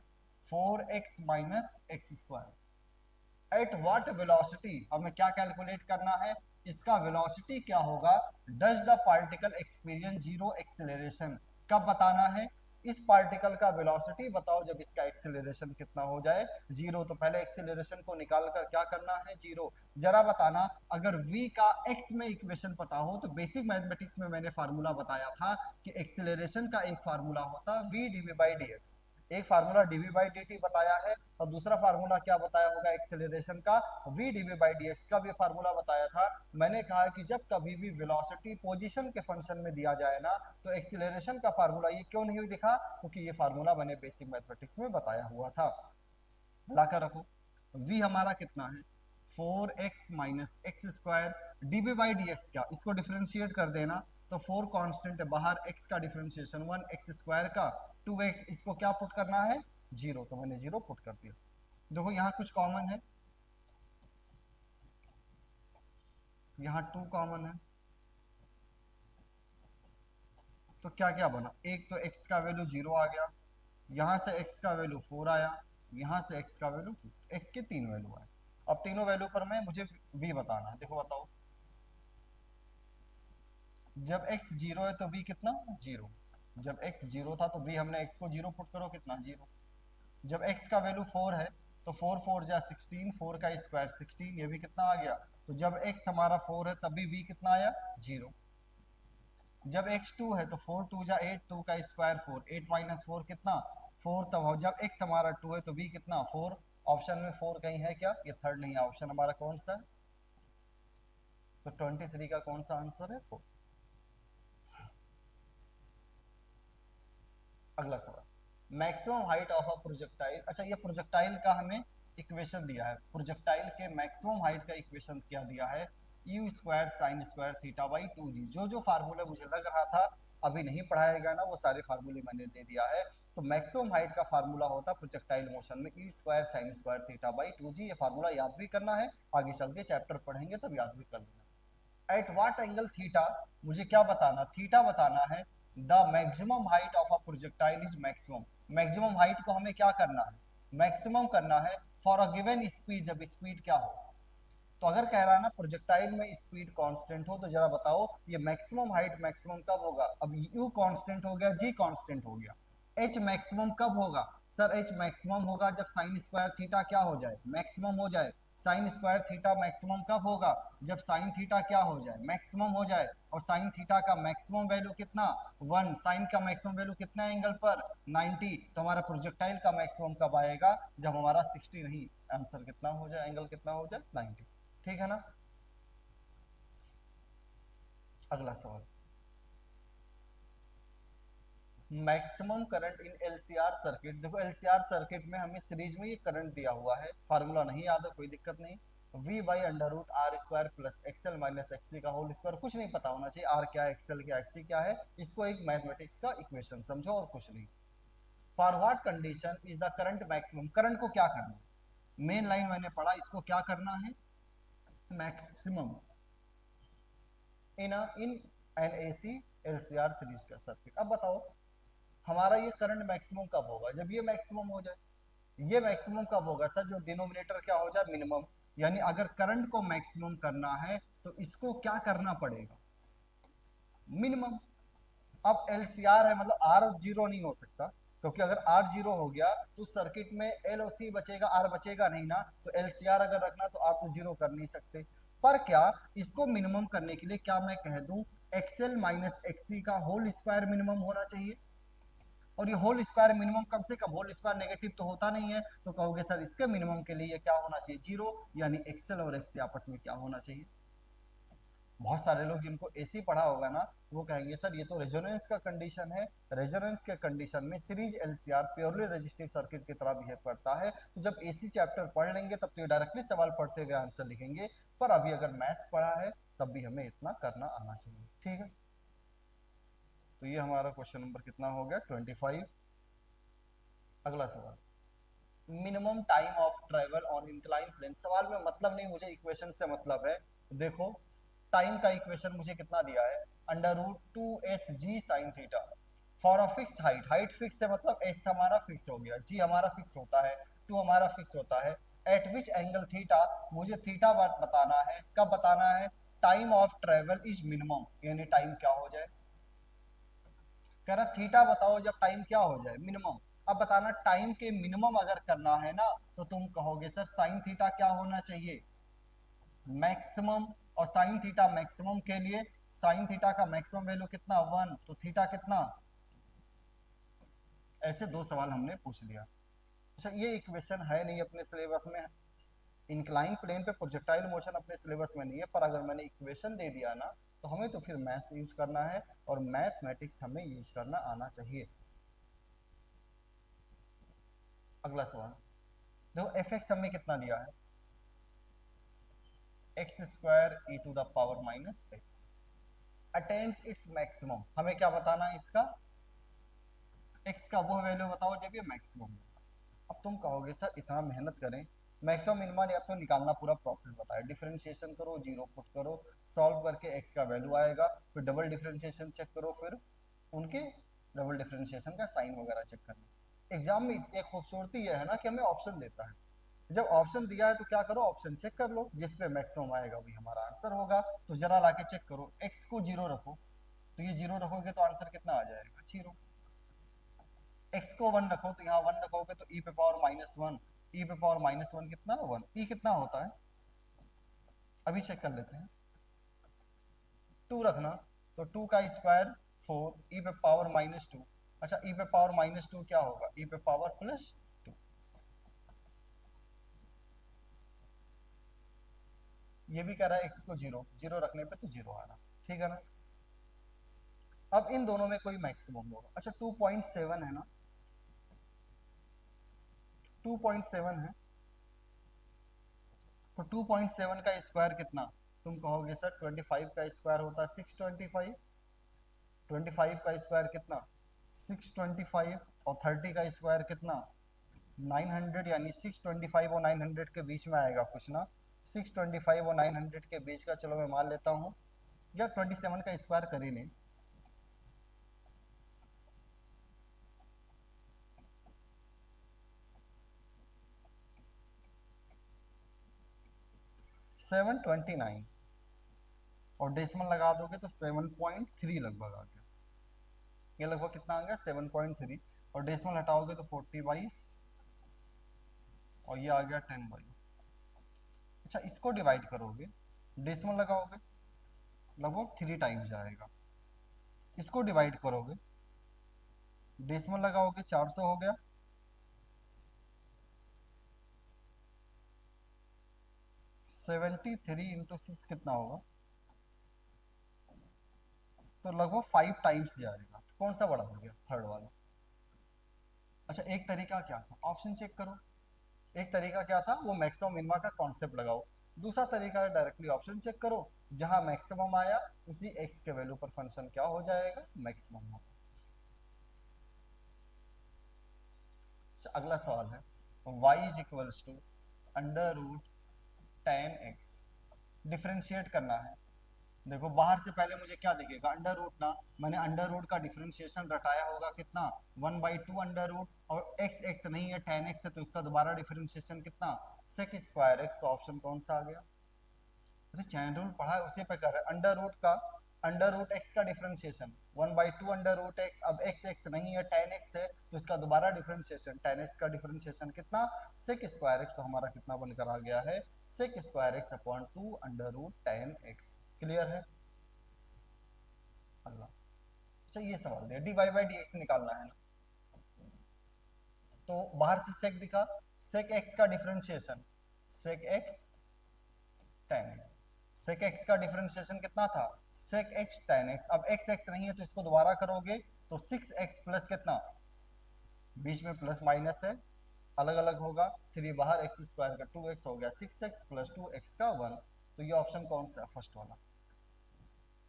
4x minus x square. At what velocity, हमें क्या कैलकुलेट करना है, इसका वेलोसिटी क्या होगा। Does the particle experience zero acceleration, कब बताना है, इस पार्टिकल का वेलोसिटी बताओ जब इसका एक्सेलरेशन कितना हो जाए, जीरो। तो पहले एक्सेलरेशन को निकाल कर क्या करना है, जीरो। जरा बताना, अगर v का x में इक्वेशन पता हो तो बेसिक मैथमेटिक्स में मैंने फार्मूला बताया था कि एक्सेलरेशन का एक फार्मूला होता v dv बाई dx। एक फार्मूला dv बाई dt बताया है, और दूसरा फार्मूला क्या बताया होगा एक्सेलरेशन का, v dv बाई dx का भी फार्मूला बताया था। मैंने कहा कि जब कभी भी वेलोसिटी पोजीशन के फंक्शन में दिया जाए ना, तो एक्सेलरेशन का फार्मूला ये क्यों नहीं दिखा, क्योंकि ये फार्मूला मैंने बेसिक मैथमेटिक्स में बताया हुआ था। लाकर रखो, v हमारा कितना है, 4x minus x square, dv by dx क्या, इसको डिफरेंशिएट कर देना। तो 4 कांस्टेंट है बाहर, x का डिफरेंशिएशन 1 एक्स स्क्वायर का 2x, इसको क्या पुट करना है, जीरो। तो मैंने जीरो पुट कर दिया। देखो यहाँ कुछ कॉमन है, यहाँ 2 कॉमन है, तो क्या क्या बना, एक तो x का वैल्यू जीरो आ गया, यहाँ से x का वैल्यू 4 आया, यहाँ से x का वैल्यू, x के 3 वैल्यू आए। अब तीनों वैल्यू पर मैं मुझे v बताना है। देखो बताओ, जब x जीरो है तो v कितना, जीरो। जब x जीरो था तो v, हमने x को जीरो पुट करो कितना, जीरो। जब x का वैल्यू 4 है तो 4 4 जा 16, 4 का स्क्वायर 16, ये भी कितना आ गया। तो जब x हमारा 4 है तब भी v कितना आया, जीरो। जब x 2 है तो 4 2 जा 8, 2 का स्क्वायर 4, 8 माइनस 4 कितना, 4। तब जब x हमारा 2 है तो v कितना, 4। ऑप्शन में 4 कहीं है क्या, ये थर्ड नहीं है, ऑप्शन हमारा कौन सा है, तो 23 का कौन सा आंसर है, 4। अगला सवाल, maximum height of a projectile. अच्छा, ये प्रोजेक्टाइल का हमें इक्वेशन दिया है, प्रोजेक्टाइल के मैक्सिमम हाइट का इक्वेशन क्या दिया है, you square sine square theta by 2g। जो जो फार्मूला मुझे लग रहा था अभी नहीं पढ़ाएगा ना, वो सारे फार्मूले मैंने दे दिया है। तो मैक्सिमम हाइट का फार्मूला होता है प्रोजेक्टाइल मोशन में, e square sine square theta by 2g। ये फार्मूला याद भी करना है, आगे चल के चैप्टर पढ़ेंगे तब याद भी कर लेना। एट वाट एंगल थीटा, मुझे क्या बताना, थीटा बताना है। The maximum height of a projectile is maximum, maximum height को हमें क्या करना है, मैक्सिमम करना है फॉर अ गिवन स्पीड, जब स्पीड क्या हो। तो अगर कह रहा है ना प्रोजेक्टाइल में स्पीड कांस्टेंट हो, तो जरा बताओ ये मैक्सिमम हाइट मैक्सिमम कब होगा। अब u कांस्टेंट हो गया, g कांस्टेंट हो गया, h मैक्सिमम कब होगा, सर h मैक्सिमम होगा जब साइन स्क्वायर थीटा क्या हो जाए, मैक्सिमम हो जाए। साइन स्क्वायर थीटा मैक्सिमम कब होगा, जब साइन थीटा क्या हो जाए, मैक्सिमम हो जाए। और साइन थीटा का मैक्सिमम वैल्यू कितना, 1। साइन का मैक्सिमम वैल्यू कितना एंगल पर, 90। तो हमारा प्रोजेक्टाइल का मैक्सिमम कब आएगा, जब हमारा 60 नहीं, आंसर कितना हो जाए, एंगल कितना हो जाए, 90। ठीक है ना। अगला सवाल, maximum current in LCR circuit. देखो एलसीआर सर्किट में हमें सीरीज में ये करंट दिया हुआ है, फार्मूला नहीं याद है कोई दिक्कत नहीं। v by under root r square plus XL minus XC का होल स्क्वायर। कुछ नहीं पता होना चाहिए आर क्या है, एक्सएल क्या, एक्ससी क्या है, इसको एक मैथमेटिक्स का इक्वेशन समझो और कुछ नहीं। For what condition is the current maximum, current को क्या करना है, मेन लाइन मैंने पढ़ा, इसको क्या करना है, maximum in an AC LCR series का सर्किट। अब बताओ हमारा ये करंट मैक्सिमम कब होगा, जब ये मैक्सिमम हो जाए। ये मैक्सिमम कब होगा सर, जो डिनोमिनेटर क्या हो जाए, मिनिमम। यानी अगर करंट को मैक्सिमम करना है तो इसको क्या करना पड़ेगा, मिनिमम। अब एलसीआर है मतलब आर जीरो नहीं हो सकता, क्योंकि अगर आर जीरो हो गया तो सर्किट में एल और सी बचेगा, आर बचेगा नहीं ना। तो एलसीआर अगर रखना तो आप तो जीरो कर नहीं सकते। पर क्या इसको मिनिमम करने के लिए क्या मैं कह दूं, एक्सएल माइनस एक्ससी का होल स्क्वायर मिनिमम होना चाहिए। और ये होल स्क्वायर मिनिमम कम से कम, होल स्क्वायर नेगेटिव तो होता नहीं है, तो कहोगे सर इसके मिनिमम के लिए क्या होना चाहिए, जीरो। यानी एक्सएल और एक्ससी आपस में क्या होना चाहिए। बहुत सारे लोग जिनको एसी पढ़ा होगा ना, वो कहेंगे सर ये तो रेजोनेंस का कंडीशन है। रेजोनेंस के कंडीशन में series LCR purely resistive circuit की तरह बिहेव करता है। तो जब एसी चैप्टर पढ़ लेंगे तब तो ये डायरेक्टली सवाल पढ़ते हुए आंसर लिखेंगे, पर अभी अगर मैथ्स पढ़ा है तब भी हमें इतना करना आना चाहिए, ठीक है। तो ये हमारा क्वेश्चन नंबर कितना हो गया, 25। अगला सवाल, minimum time of travel on incline plane. सवाल में मतलब नहीं, मुझे इक्वेशन से मतलब है। देखो टाइम का इक्वेशन मुझे कितना दिया है, under root two s g sine theta for a fix height. Height fix है मतलब एस हमारा फिक्स हो गया, जी हमारा फिक्स होता है, टू हमारा फिक्स होता है। एट विच एंगल थीटा, मुझे थीटा बताना है, कब बताना है, time of travel is minimum, यानी टाइम क्या हो जाए, कह रहा थीटा बताओ जब टाइम क्या हो जाए, मिनिमम। अब बताना टाइम के मिनिमम अगर करना है ना, तो तुम कहोगे सर साइन थीटा क्या होना चाहिए, मैक्सिमम। और साइन थीटा मैक्सिमम के लिए साइन थीटा का मैक्सिमम वैल्यू कितना, 1, तो थीटा कितना। ऐसे दो सवाल हमने पूछ लिया। अच्छा ये इक्वेशन है नहीं अपने सिलेबस में, इंक्लाइन प्लेन पे प्रोजेक्टाइल मोशन अपने सिलेबस में नहीं है, पर अगर मैंने इक्वेशन दे दिया ना तो हमें तो फिर मैथ्स यूज करना है, और मैथमेटिक्स हमें यूज करना आना चाहिए। अगला सवाल देखो, एफ एक्स हमें कितना दिया है, x square e to the power minus x attains its maximum. हमें क्या बताना है इसका, एक्स का वो वैल्यू बताओ जब ये मैक्सिमम होगा। अब तुम कहोगे सर इतना मेहनत करें, मैक्सिमम मिनिमम या तो निकालना, पूरा प्रोसेस बताया, डिफरेंशिएशन करो, जीरो पुट करो, सॉल्व करके एक्स का वैल्यू आएगा, फिर डबल डिफरेंशिएशन चेक करो, फिर उनके डबल डिफरेंशिएशन का साइन वगैरह चेक करना। एग्जाम में एक खूबसूरती यह है ना कि हमें ऑप्शन देता है, जब ऑप्शन दिया है तो क्या करो, ऑप्शन चेक कर लो, जिस पे मैक्सिमम आएगा वही हमारा आंसर होगा। तो जरा लाके चेक करो, एक्स को जीरो रखो, तो ये जीरो रखोगे तो आंसर कितना आ जाएगा, जीरो। एक्स को वन रखो तो यहाँ वन रखोगे तो ई पे पावर माइनस वन, ई पे पावर माइनस वन कितना, वन। ई कितना होता है, अभी चेक कर लेते हैं। टू रखना तो टू का स्क्वायर फोर, ई पे पावर माइनस टू। अच्छा ई पे पावर माइनस टू क्या होगा, ई पे पावर प्लस टू। ये भी कह रहा है एक्स को जीरो, जीरो रखने पे तो जीरो आ रहा, ठीक है ना। अब इन दोनों में कोई मैक्सिमम होगा। अच्छा 2.7 है ना, 2.7 है, तो 2.7 का स्क्वायर कितना, तुम कहोगे सर 25 का स्क्वायर होता है 625, 25 का स्क्वायर कितना 625, और 30 का स्क्वायर कितना 900, यानी 625 और 900 के बीच में आएगा कुछ ना, 625 और 900 के बीच का, चलो मैं मान लेता हूँ, या 27 का स्क्वायर कर ही लें। 729, और डेसिमल लगा दोगे तो 7.3 लगभग आ गया। ये लगभग कितना आ गया, 7.3, और डेसिमल हटाओगे तो 40/, और ये आ गया 10/। अच्छा इसको डिवाइड करोगे, डेसिमल लगाओगे लगभग 3 टाइम्स जाएगा, इसको डिवाइड करोगे, डेसिमल लगाओगे 400 हो गया, 73 इंटू 6 कितना होगा, तो लगभग 5 टाइम्स जाएगा, कौन सा बड़ा हो गया? थर्ड वाला। अच्छा एक तरीका क्या था, ऑप्शन चेक करो। एक तरीका क्या था, वो मैक्सिमम मिनिमा का कॉन्सेप्ट लगाओ। दूसरा तरीका है डायरेक्टली ऑप्शन चेक करो, जहां मैक्सिमम आया उसी एक्स के वैल्यू पर फंक्शन क्या हो जाएगा, मैक्सिमम होगा। अगला सवाल है y is equals to under root ten x, differentiate करना है। देखो बाहर से पहले मुझे क्या दिखेगा, अंडर रूट ना, मैंने अंडर रूट का डिफरेंशिएशन रटाया होगा कितना, 1/2 अंडर रूट, और एक्स एक्स नहीं है, टेन एक्स है, तो इसका दोबारा डिफरेंशिएशन कितना, सेक स्क्वायर एक्स। तो ऑप्शन कौन सा आ गया? अरे चैन रूल पढ़ा है उसी पे कर रहे हैं। अंडर रूट का, अंडर रूट एक्स का डिफरेंशिएशन 1/2 अंडर रूट एक्स, अब एक्स एक्स नहीं है, टेन एक्स है, तो इसका दोबारा डिफरेंशिएशन, टेन एक्स का डिफरेंशिएशन कितना, सेक स्क्वायर एक्स। तो हमारा कितना बनकर आ गया है, sec square x upon 2 under root ten x. Clear है? अगला, अच्छा ये सवाल दिया d y by D x निकालना है ना, तो बाहर से सेक दिखा, सेक एक्स का differentiation, sec x tan x, sec x का डिफरेंशिएशन कितना था, सेक एक्स टेन एक्स। अब एक्स एक्स नहीं है तो इसको दोबारा करोगे तो सिक्स एक्स प्लस कितना, बीच में प्लस माइनस है, अलग अलग होगा, फिर ये बाहर एक्स स्क्वायर का 2x हो गया, 6x प्लस 2x का 1। तो ये ऑप्शन कौन सा है, फर्स्ट वाला।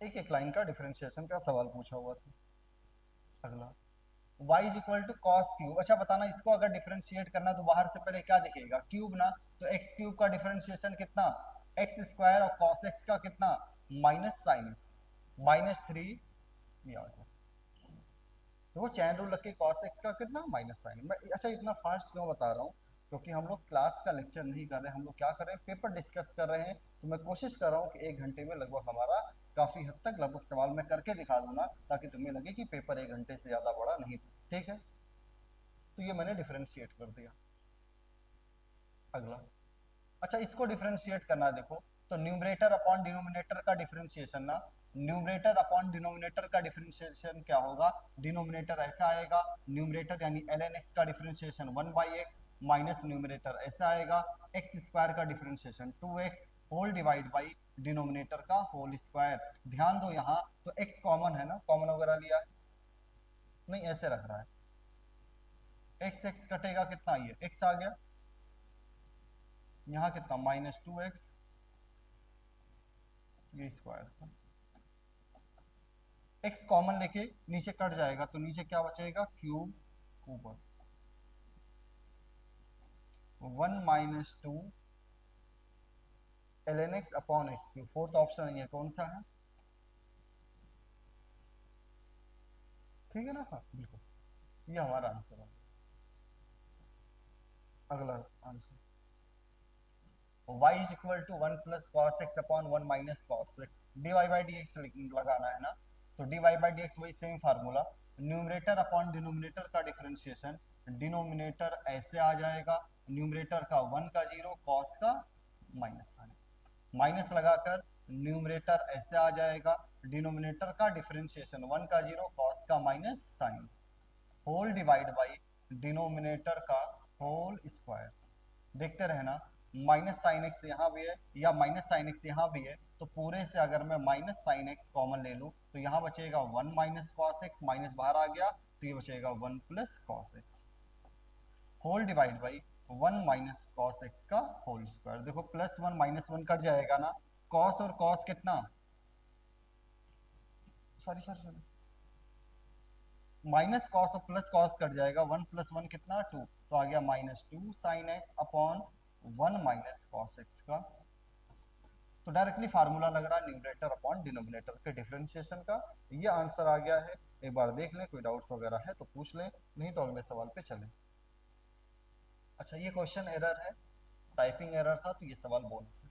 एक एक लाइन का डिफरेंशिएशन का सवाल पूछा हुआ था। अगला, y is equal to cos cube. अच्छा बताना, इसको अगर डिफरेंशिएट करना तो बाहर से पहले क्या दिखेगा, क्यूब ना, तो एक्स क्यूब का डिफरेंशिएशन कितना, एक्स स्क्वायर, और कॉस एक्स का कितना, माइनस साइन एक्स, -3, ये आ गया। तो वो चैन रूल रख के cos x का कितना, माइनस साइन। मैं अच्छा इतना फास्ट क्यों बता रहा हूँ, क्योंकि हम लोग क्लास का लेक्चर नहीं कर रहे, हम लोग क्या कर रहे हैं, पेपर डिस्कस कर रहे हैं। तो मैं कोशिश कर रहा हूँ कि 1 घंटे में लगभग हमारा काफी हद तक लगभग सवाल मैं करके दिखा दूँ ना, ताकि तुम्हें लगे कि पेपर 1 घंटे से ज्यादा बड़ा नहीं था। ठीक है, तो ये मैंने डिफरेंशिएट कर दिया। अगला, अच्छा इसको डिफरेंशिएट करना, देखो तो न्यूमरेटर अपॉन डिनोमिनेटर का डिफरेंशिएशन ना, न्यूमरेटर अपॉन डिनोमिनेटर का डिफरेंशिएशन क्या होगा, डिनोमिनेटर ऐसा आएगा, न्यूमरेटर यानी ln x का डिफरेंशिएशन 1/x, माइनस न्यूमरेटर ऐसा आएगा, एक्स स्क्वायर का differentiation 2x whole divide by denominator का होल स्क्वायर। ध्यान दो यहाँ तो x कॉमन है ना, कॉमन वगैरह लिया है नहीं, ऐसे रख रहा है, x x कटेगा कितना, ये x आ गया, यहाँ कितना -2x, ये स्क्वायर था, x कॉमन लेके नीचे कट जाएगा तो नीचे क्या बचेगा, क्यूब, ऊपर 1 - 2 ln x upon x cube. Fourth option ये कौन सा है, ठीक है ना, हाँ बिल्कुल ये हमारा आंसर है। अगला answer, y is equal to 1 plus cos x upon 1 minus cos x, d y by D x लगाना है ना, तो d y by D x वही same formula, numerator upon denominator का डिफरेंशिएशन, डिनोमिनेटर ऐसे आ जाएगा, न्यूमरेटर का 1 का 0, कॉस का माइनस साइन, माइनस लगाकर न्यूमरेटर ऐसे आ जाएगा, डिनोमिनेटर का डिफरेंशिएशन 1 का 0, कॉस का minus sine, whole divide by denominator का होल स्क्वायर। देखते रहना, माइनस साइन एक्स यहाँ भी है या माइनस साइन एक्स यहाँ भी है, तो पूरे से अगर मैं माइनस साइन एक्स कॉमन ले लूँ तो यहाँ बचेगा 1 माइनस कॉस एक्स, माइनस बाहर आ गया तो ये बचेगा 1 plus cos x, whole divide by 1 minus cos x का होल स्क्वायर। देखो +1 -1 कट जाएगा ना, कॉस और कॉस कितना, sorry sorry sorry, minus cos और प्लस कॉस कट जाएगा, 1 + 1 कितना, 2, तो आ गया -2 sine x upon 1 minus cos x का। तो डायरेक्टली फार्मूला लग रहा है न्यूमरेटर अपॉन डिनोमिनेटर के डिफरेंशिएशन का। ये आंसर आ गया है, एक बार देख लें, कोई डाउट्स वगैरह है तो पूछ लें, नहीं तो अगले सवाल पे चलें। अच्छा ये क्वेश्चन एरर है, टाइपिंग एरर था, तो ये सवाल बोनस है।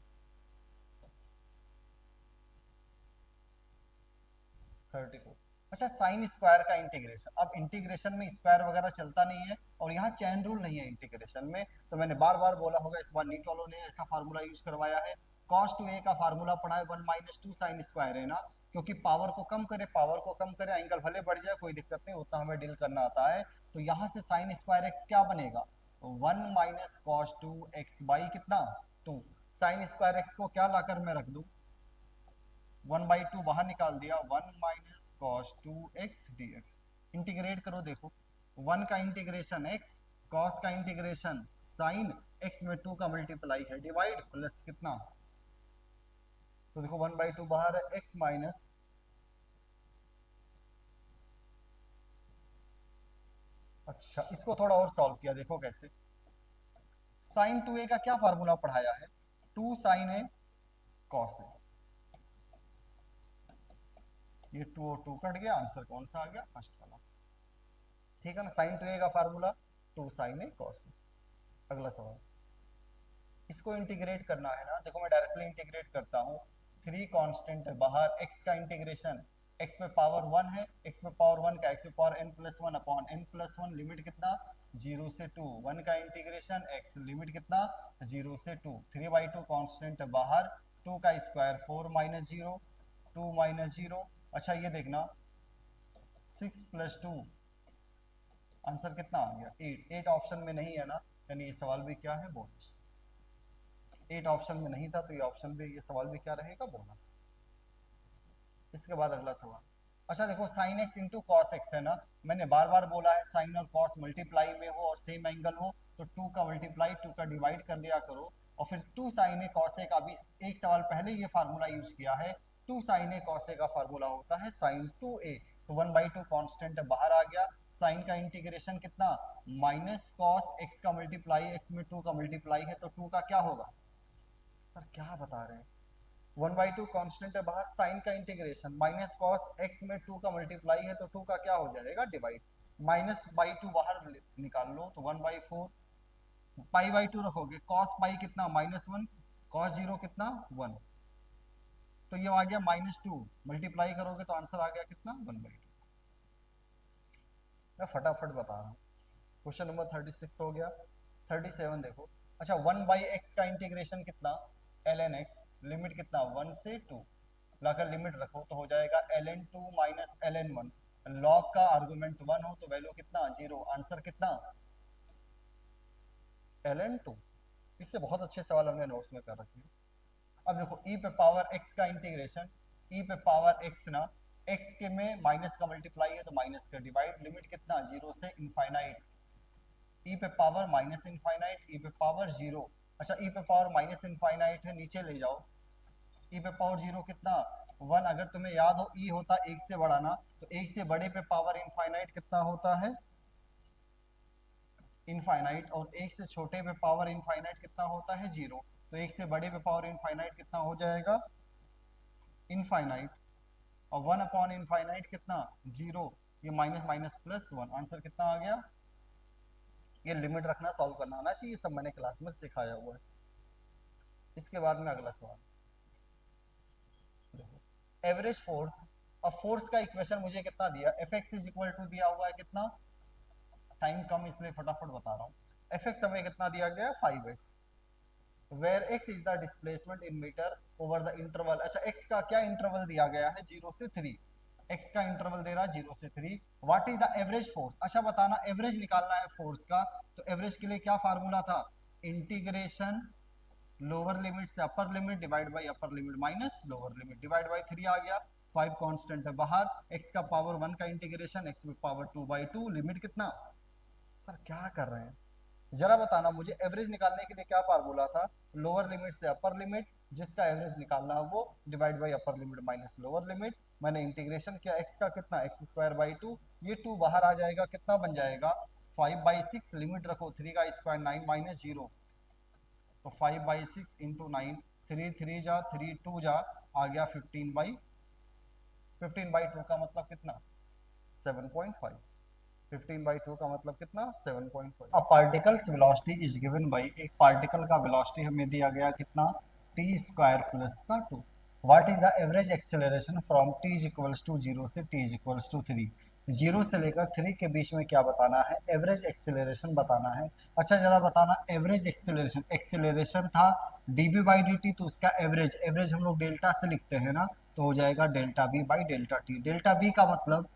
34, अच्छा साइन स्क्वायर का इंटीग्रेशन, अब इंटीग्रेशन में स्क्वायर वगैरह चलता नहीं है और यहाँ चैन रूल नहीं है इंटीग्रेशन में, तो मैंने बार बार बोला होगा, इस बार नीट वालों ने ऐसा फार्मूला यूज करवाया है, cos 2a का फार्मूला पढ़ा है 1 - 2 साइन स्क्वायर है ना, क्योंकि पावर को कम करे, पावर को कम करे, एंगल भले बढ़ जाए कोई दिक्कत नहीं, उतना हमें डील करना आता है। तो यहाँ से साइन स्क्वायर एक्स क्या बनेगा, 1 माइनस कॉस 2 एक्स बाई कितना, 2, साइन स्क्वायर एक्स को क्या लाकर मैं रख दूं, 1/2 बाहर निकाल दिया, 1 minus cos 2 x D x, integrate करो, देखो 1 का इंटीग्रेशन x, cos का इंटीग्रेशन साइन x में 2 का मल्टीप्लाई है, डिवाइड प्लस कितना, तो देखो 1/2 बाहर है, x माइनस, अच्छा इसको थोड़ा और सॉल्व किया, देखो कैसे, साइन 2a का क्या फार्मूला पढ़ाया है, 2 साइन ए कॉस ए, ये 2 और 2 कट गया, आंसर कौन सा आ गया, फर्स्ट वाला, ठीक है ना, साइन 2a का formula 2 sign A cos A. अगला सवाल, इसको इंटीग्रेट करना है ना, देखो मैं डायरेक्टली इंटीग्रेट करता हूँ, 3 कांस्टेंट है बाहर, x का इंटीग्रेशन, x पे पावर 1 है, x पे पावर 1 का x पे power n+1 upon n+1, limit कितना 0 से 2, 1 का इंटीग्रेशन x, लिमिट कितना 0 से 2, 3/2 कांस्टेंट है बाहर, 2 का स्क्वायर 4 माइनस 0, 2 माइनस 0, अच्छा ये देखना 6 + 2, आंसर कितना आ गया 8, 8 ऑप्शन में नहीं है ना, यानी ये सवाल भी क्या है, बोनस, 8 ऑप्शन में नहीं था तो ये ऑप्शन भी, ये सवाल भी क्या रहेगा, बोनस। इसके बाद अगला सवाल, अच्छा देखो sine x into cos x है ना, मैंने बार बार बोला है साइन और कॉस मल्टीप्लाई में हो और सेम एंगल हो तो 2 का मल्टीप्लाई 2 का डिवाइड कर लिया करो, और फिर 2 साइन ए कॉस ए का भी एक सवाल पहले ये फार्मूला यूज किया है, 2 साइन ए कॉस ए का फार्मूला होता है साइन 2a, तो 1/2 कांस्टेंट बाहर आ गया, साइन का इंटीग्रेशन कितना माइनस कॉस एक्स का मल्टीप्लाई, एक्स में 2 का मल्टीप्लाई है तो 2 का क्या होगा, पर क्या बता रहे हैं, 1/2 कांस्टेंट है बाहर, साइन का इंटीग्रेशन माइनस कॉस एक्स में 2 का मल्टीप्लाई है तो 2 का क्या हो जाएगा, डिवाइड, -/2 बाहर निकाल लो तो 1/4, π/2 रखोगे, cos पाई कितना -1, cos 0 कितना 1, तो ये आ गया -2, मल्टीप्लाई करोगे तो आंसर आ गया कितना 1/2। मैं फटाफट बता रहा हूँ, क्वेश्चन नंबर 36 हो गया, 37 देखो, अच्छा 1/x का इंटीग्रेशन कितना ln x, लिमिट कितना 1 से 2, लाकर लिमिट रखो तो हो जाएगा ln2 माइनस ln1, लॉग का आर्गुमेंट 1 हो तो वैल्यू कितना 0, आंसर कितना ln2। इससे बहुत अच्छे सवाल हमने नोट्स में कर रखे हैं। अब देखो e पे पावर x का इंटीग्रेशन, e पे पावर x ना, x के में माइनस का मल्टीप्लाई है तो माइनस का डिवाइड, लिमिट कितना 0 से इनफाइनाइट, e पे पावर माइनस इनफाइनाइट, e पे पावर 0, अच्छा e पे पावर माइनस इनफाइनाइट है, नीचे ले जाओ, e पे पावर 0 कितना 1, अगर तुम्हें याद हो e होता 1 से बड़ा ना, तो 1 से बड़े पे पावर इनफाइनाइट कितना होता है, इनफाइनाइट, और 1 से छोटे पे पावर इनफाइनाइट कितना होता है 0, तो 1 से बड़े पे पावर इनफाइनाइट कितना हो जाएगा इनफाइनाइट, और 1 अपॉन इनफाइनाइट कितना 0, ये माइनस माइनस प्लस 1, आंसर कितना आ गया, ये लिमिट रखना सॉल्व करना आना चाहिए, सब मैंने क्लास में सिखाया हुआ है। इसके बाद में अगला सवाल, एवरेज फोर्स, अब फोर्स का इक्वेशन मुझे कितना दिया, f x is equal to दिया हुआ है कितना, टाइम कम इसलिए फटाफट बता रहा हूँ, एफ एक्स हमें कितना दिया गया है 5x, where x is the displacement in metre over the interval, अच्छा x का क्या इंटरवल दिया गया है 0 से 3, x का इंटरवल दे रहा है 0 से 3, what is the average force, अच्छा बताना एवरेज निकालना है फोर्स का, तो एवरेज के लिए क्या फार्मूला था, इंटीग्रेशन लोअर लिमिट से upper limit divide by upper limit minus lower limit, divide by 3 आ गया, 5 कांस्टेंट है बाहर, x का पावर 1 का इंटीग्रेशन x में पावर 2/2, लिमिट कितना, सर क्या कर रहे हैं, जरा बताना मुझे एवरेज निकालने के लिए क्या फार्मूला था, लोअर लिमिट से अपर लिमिट, जिसका एवरेज निकालना है वो divide by upper limit minus lower limit, मैंने इंटीग्रेशन किया x का कितना x²/2, ये 2 बाहर आ जाएगा, कितना बन जाएगा 5/6, लिमिट रखो 3 का स्क्वायर 9 माइनस 0, तो 5/6 इंटू 9, 3 3 जा 3 2 जा, आ गया 15/2 का मतलब कितना 7.5, 15/2 का मतलब कितना 7.5। अब particles velocity is given by, एक पार्टिकल का वेलोसिटी हमें दिया गया कितना t² + 2, what is the average acceleration from t is equals to 0 से t इज इक्वल्स टू 3, 0 से लेकर 3 के बीच में क्या बताना है, एवरेज एक्सेलरेशन बताना है, अच्छा जरा बताना एवरेज एक्सेलरेशन, एक्सेलरेशन था dv/dt, तो उसका एवरेज, एवरेज हम लोग डेल्टा से लिखते हैं ना, तो हो जाएगा डेल्टा v/डेल्टा t, डेल्टा v का मतलब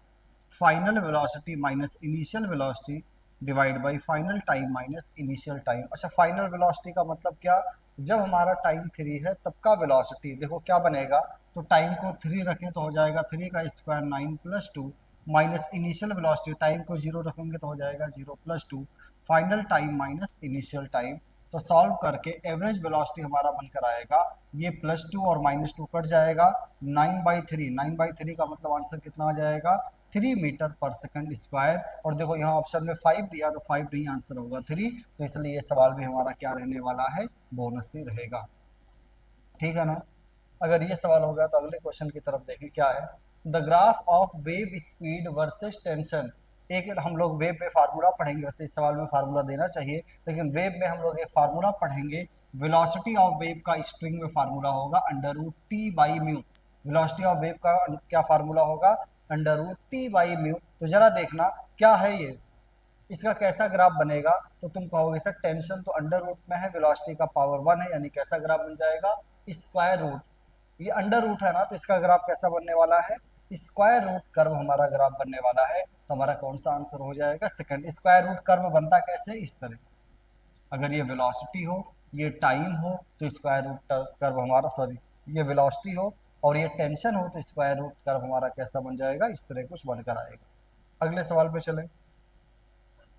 final velocity minus initial velocity divide by final time minus initial time, अच्छा फाइनल वेलोसिटी का मतलब क्या, जब हमारा टाइम 3 है तब का वेलोसिटी, देखो क्या बनेगा, तो टाइम को 3 रखें तो हो जाएगा 3 का square 9 + 2, minus initial velocity, time को जीरो रखेंगे तो हो जाएगा 0 + 2 final time minus initial time. तो सॉल्व करके एवरेज वेलोसिटी हमारा बनकर आएगा, ये +2 और -2 कट जाएगा, 9/3। 9/3 का मतलब आंसर कितना आ जाएगा, 3 मीटर पर सेकंड स्क्वायर। और देखो यहाँ ऑप्शन में 5 दिया तो 5 नहीं, आंसर होगा 3, तो इसलिए ये सवाल भी हमारा क्या रहने वाला है, बोनस ही रहेगा। ठीक है ना। अगर ये सवाल हो गया तो अगले क्वेश्चन की तरफ देखिए क्या है। The graph of wave speed versus tension. एक हम लोग वेव में फार्मूला पढ़ेंगे, वैसे इस सवाल में फार्मूला देना चाहिए, लेकिन वेव में हम लोग एक फार्मूला पढ़ेंगे। वेलोसिटी ऑफ वेव का स्ट्रिंग में फार्मूला होगा √T/μ। वेलोसिटी ऑफ वेव का क्या फार्मूला होगा, √T/μ। तो जरा देखना क्या है ये, इसका कैसा ग्राफ बनेगा। तो तुम कहोगे सर टेंशन तो अंडर रूट में है, वेलोसिटी का पावर 1 है, यानी कैसा ग्राफ बन जाएगा, स्क्वायर रूट। ये अंडर रूट है ना, तो इसका ग्राफ कैसा बनने वाला है, स्क्वायर रूट कर्व हमारा ग्राफ बनने वाला है। तो हमारा कौन सा आंसर हो जाएगा, सेकंड। स्क्वायर रूट कर्व बनता कैसे, इस तरह, अगर ये वेलोसिटी हो, ये टाइम हो, तो स्क्वायर रूट कर्व हमारा, सॉरी, ये वेलोसिटी हो और ये टेंशन हो, तो स्क्वायर रूट कर्व हमारा कैसा बन जाएगा, इस तरह कुछ बनकर आएगा। अगले सवाल पे चलें।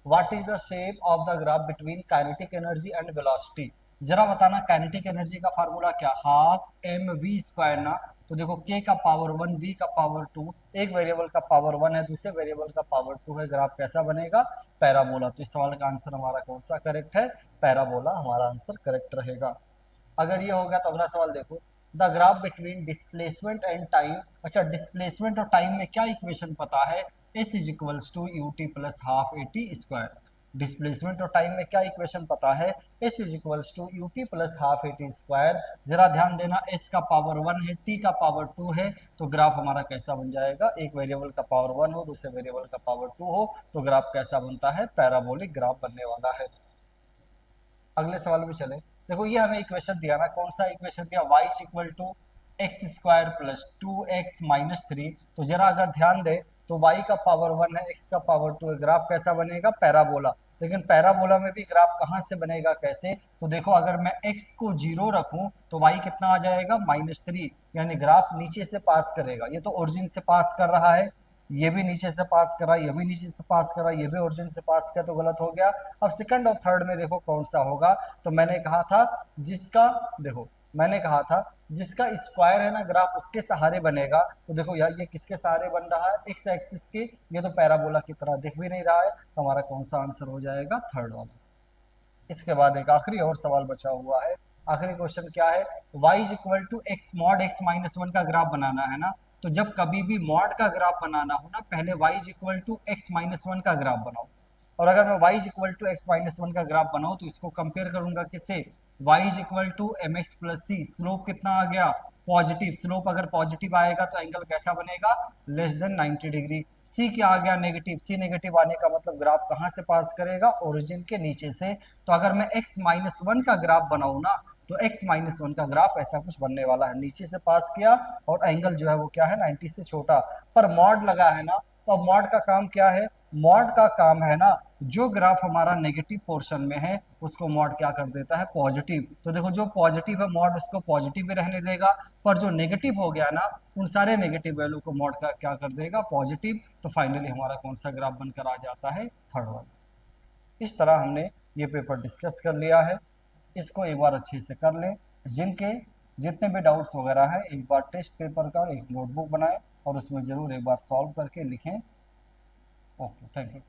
What is the shape of the graph between kinetic energy and velocity. जरा बताना काइनेटिक एनर्जी का फार्मूला क्या, ½ mv² ना। तो देखो k का पावर 1, v का पावर 2, एक वेरिएबल का पावर 1 है, दूसरे वेरिएबल का पावर 2 है, ग्राफ कैसा बनेगा, पैराबोला। तो इस सवाल का आंसर हमारा कौन सा करेक्ट है, पैराबोला हमारा आंसर करेक्ट रहेगा। अगर ये हो गया तो अगला सवाल देखो। The graph between displacement and time. अच्छा, डिस्प्लेसमेंट और टाइम में क्या इक्वेशन पता है, s is equals to u t plus half a t square. Displacement और टाइम में क्या इक्वेशन पता है, s is equals to u t plus half a t square. जरा ध्यान देना, एस का पावर 1 है, टी का पावर 2 है, तो ग्राफ हमारा कैसा बन जाएगा, एक वेरिएबल का पावर 1 हो, दूसरे वेरिएबल का पावर 2 हो, तो ग्राफ कैसा बनता है, पैराबोलिक ग्राफ बनने वाला है। अगले सवाल में चले। देखो ये हमें इक्वेशन दिया ना, कौन सा इक्वेशन दिया, y is equal to x² plus 2x-3। तो जरा अगर ध्यान दे तो y का पावर 1 है, x का पावर 2 है, ग्राफ कैसा बनेगा, पैराबोला। लेकिन पैराबोला में भी ग्राफ कहाँ से बनेगा, कैसे, तो देखो अगर मैं x को 0 रखूं तो y कितना आ जाएगा, -3, यानी ग्राफ नीचे से पास करेगा। ये तो ओरिजिन से पास कर रहा है, ये भी नीचे से पास करा, ये भी नीचे से पास करा, ये भी ओरिजिन से पास किया, तो गलत हो गया। अब सेकंड और थर्ड में देखो कौन सा होगा। तो मैंने कहा था जिसका, देखो मैंने कहा था जिसका स्क्वायर है ना ग्राफ, उसके सहारे बनेगा। तो देखो यार ये किसके सहारे बन रहा है, एक्स एक्सिस के, ये तो पैराबोला की तरह दिख भी नहीं रहा है, तो हमारा कौन सा आंसर हो जाएगा, थर्ड वाला। इसके बाद एक आखिरी और सवाल बचा हुआ है। आखिरी क्वेश्चन क्या है, y is equal to x mod x-1 का ग्राफ बनाना है ना। तो जब कभी भी मॉड का ग्राफ बनाना हो ना, पहले y is equal to x-1 का ग्राफ बनाओ। और अगर मैं y is equal to x-1 का ग्राफ बनाऊं तो इसको कंपेयर करूंगा किससे, y is equal to mx plus c. Slope कितना आ गया, पॉजिटिव। स्लोप अगर पॉजिटिव आएगा तो एंगल कैसा बनेगा, लेस देन 90 डिग्री। सी क्या आ गया, नेगेटिव। सी नेगेटिव आने का मतलब ग्राफ कहाँ से पास करेगा, ओरिजिन के नीचे से। तो अगर मैं x-1 का ग्राफ बनाऊं ना, तो x-1 का ग्राफ ऐसा कुछ बनने वाला है, नीचे से पास किया और एंगल जो है वो क्या है, 90 से छोटा। पर मॉड लगा है ना, तो अब मॉड का काम क्या है, मॉड का काम है ना, जो ग्राफ हमारा नेगेटिव पोर्शन में है उसको मॉड क्या कर देता है, पॉजिटिव। तो देखो जो पॉजिटिव है मॉड उसको पॉजिटिव भी रहने देगा, पर जो नेगेटिव हो गया ना, उन सारे नेगेटिव वैल्यू को मॉड का क्या कर देगा, पॉजिटिव। तो फाइनली हमारा कौन सा ग्राफ बनकर आ जाता है, थर्ड वाला। इस तरह हमने ये पेपर डिस्कस कर लिया है, इसको एक बार अच्छे से कर लें। जिनके जितने भी डाउट्स वगैरह हैं, एक बार टेस्ट पेपर का एक नोटबुक बनाएं और उसमें ज़रूर एक बार सॉल्व करके लिखें। Okay, thank you.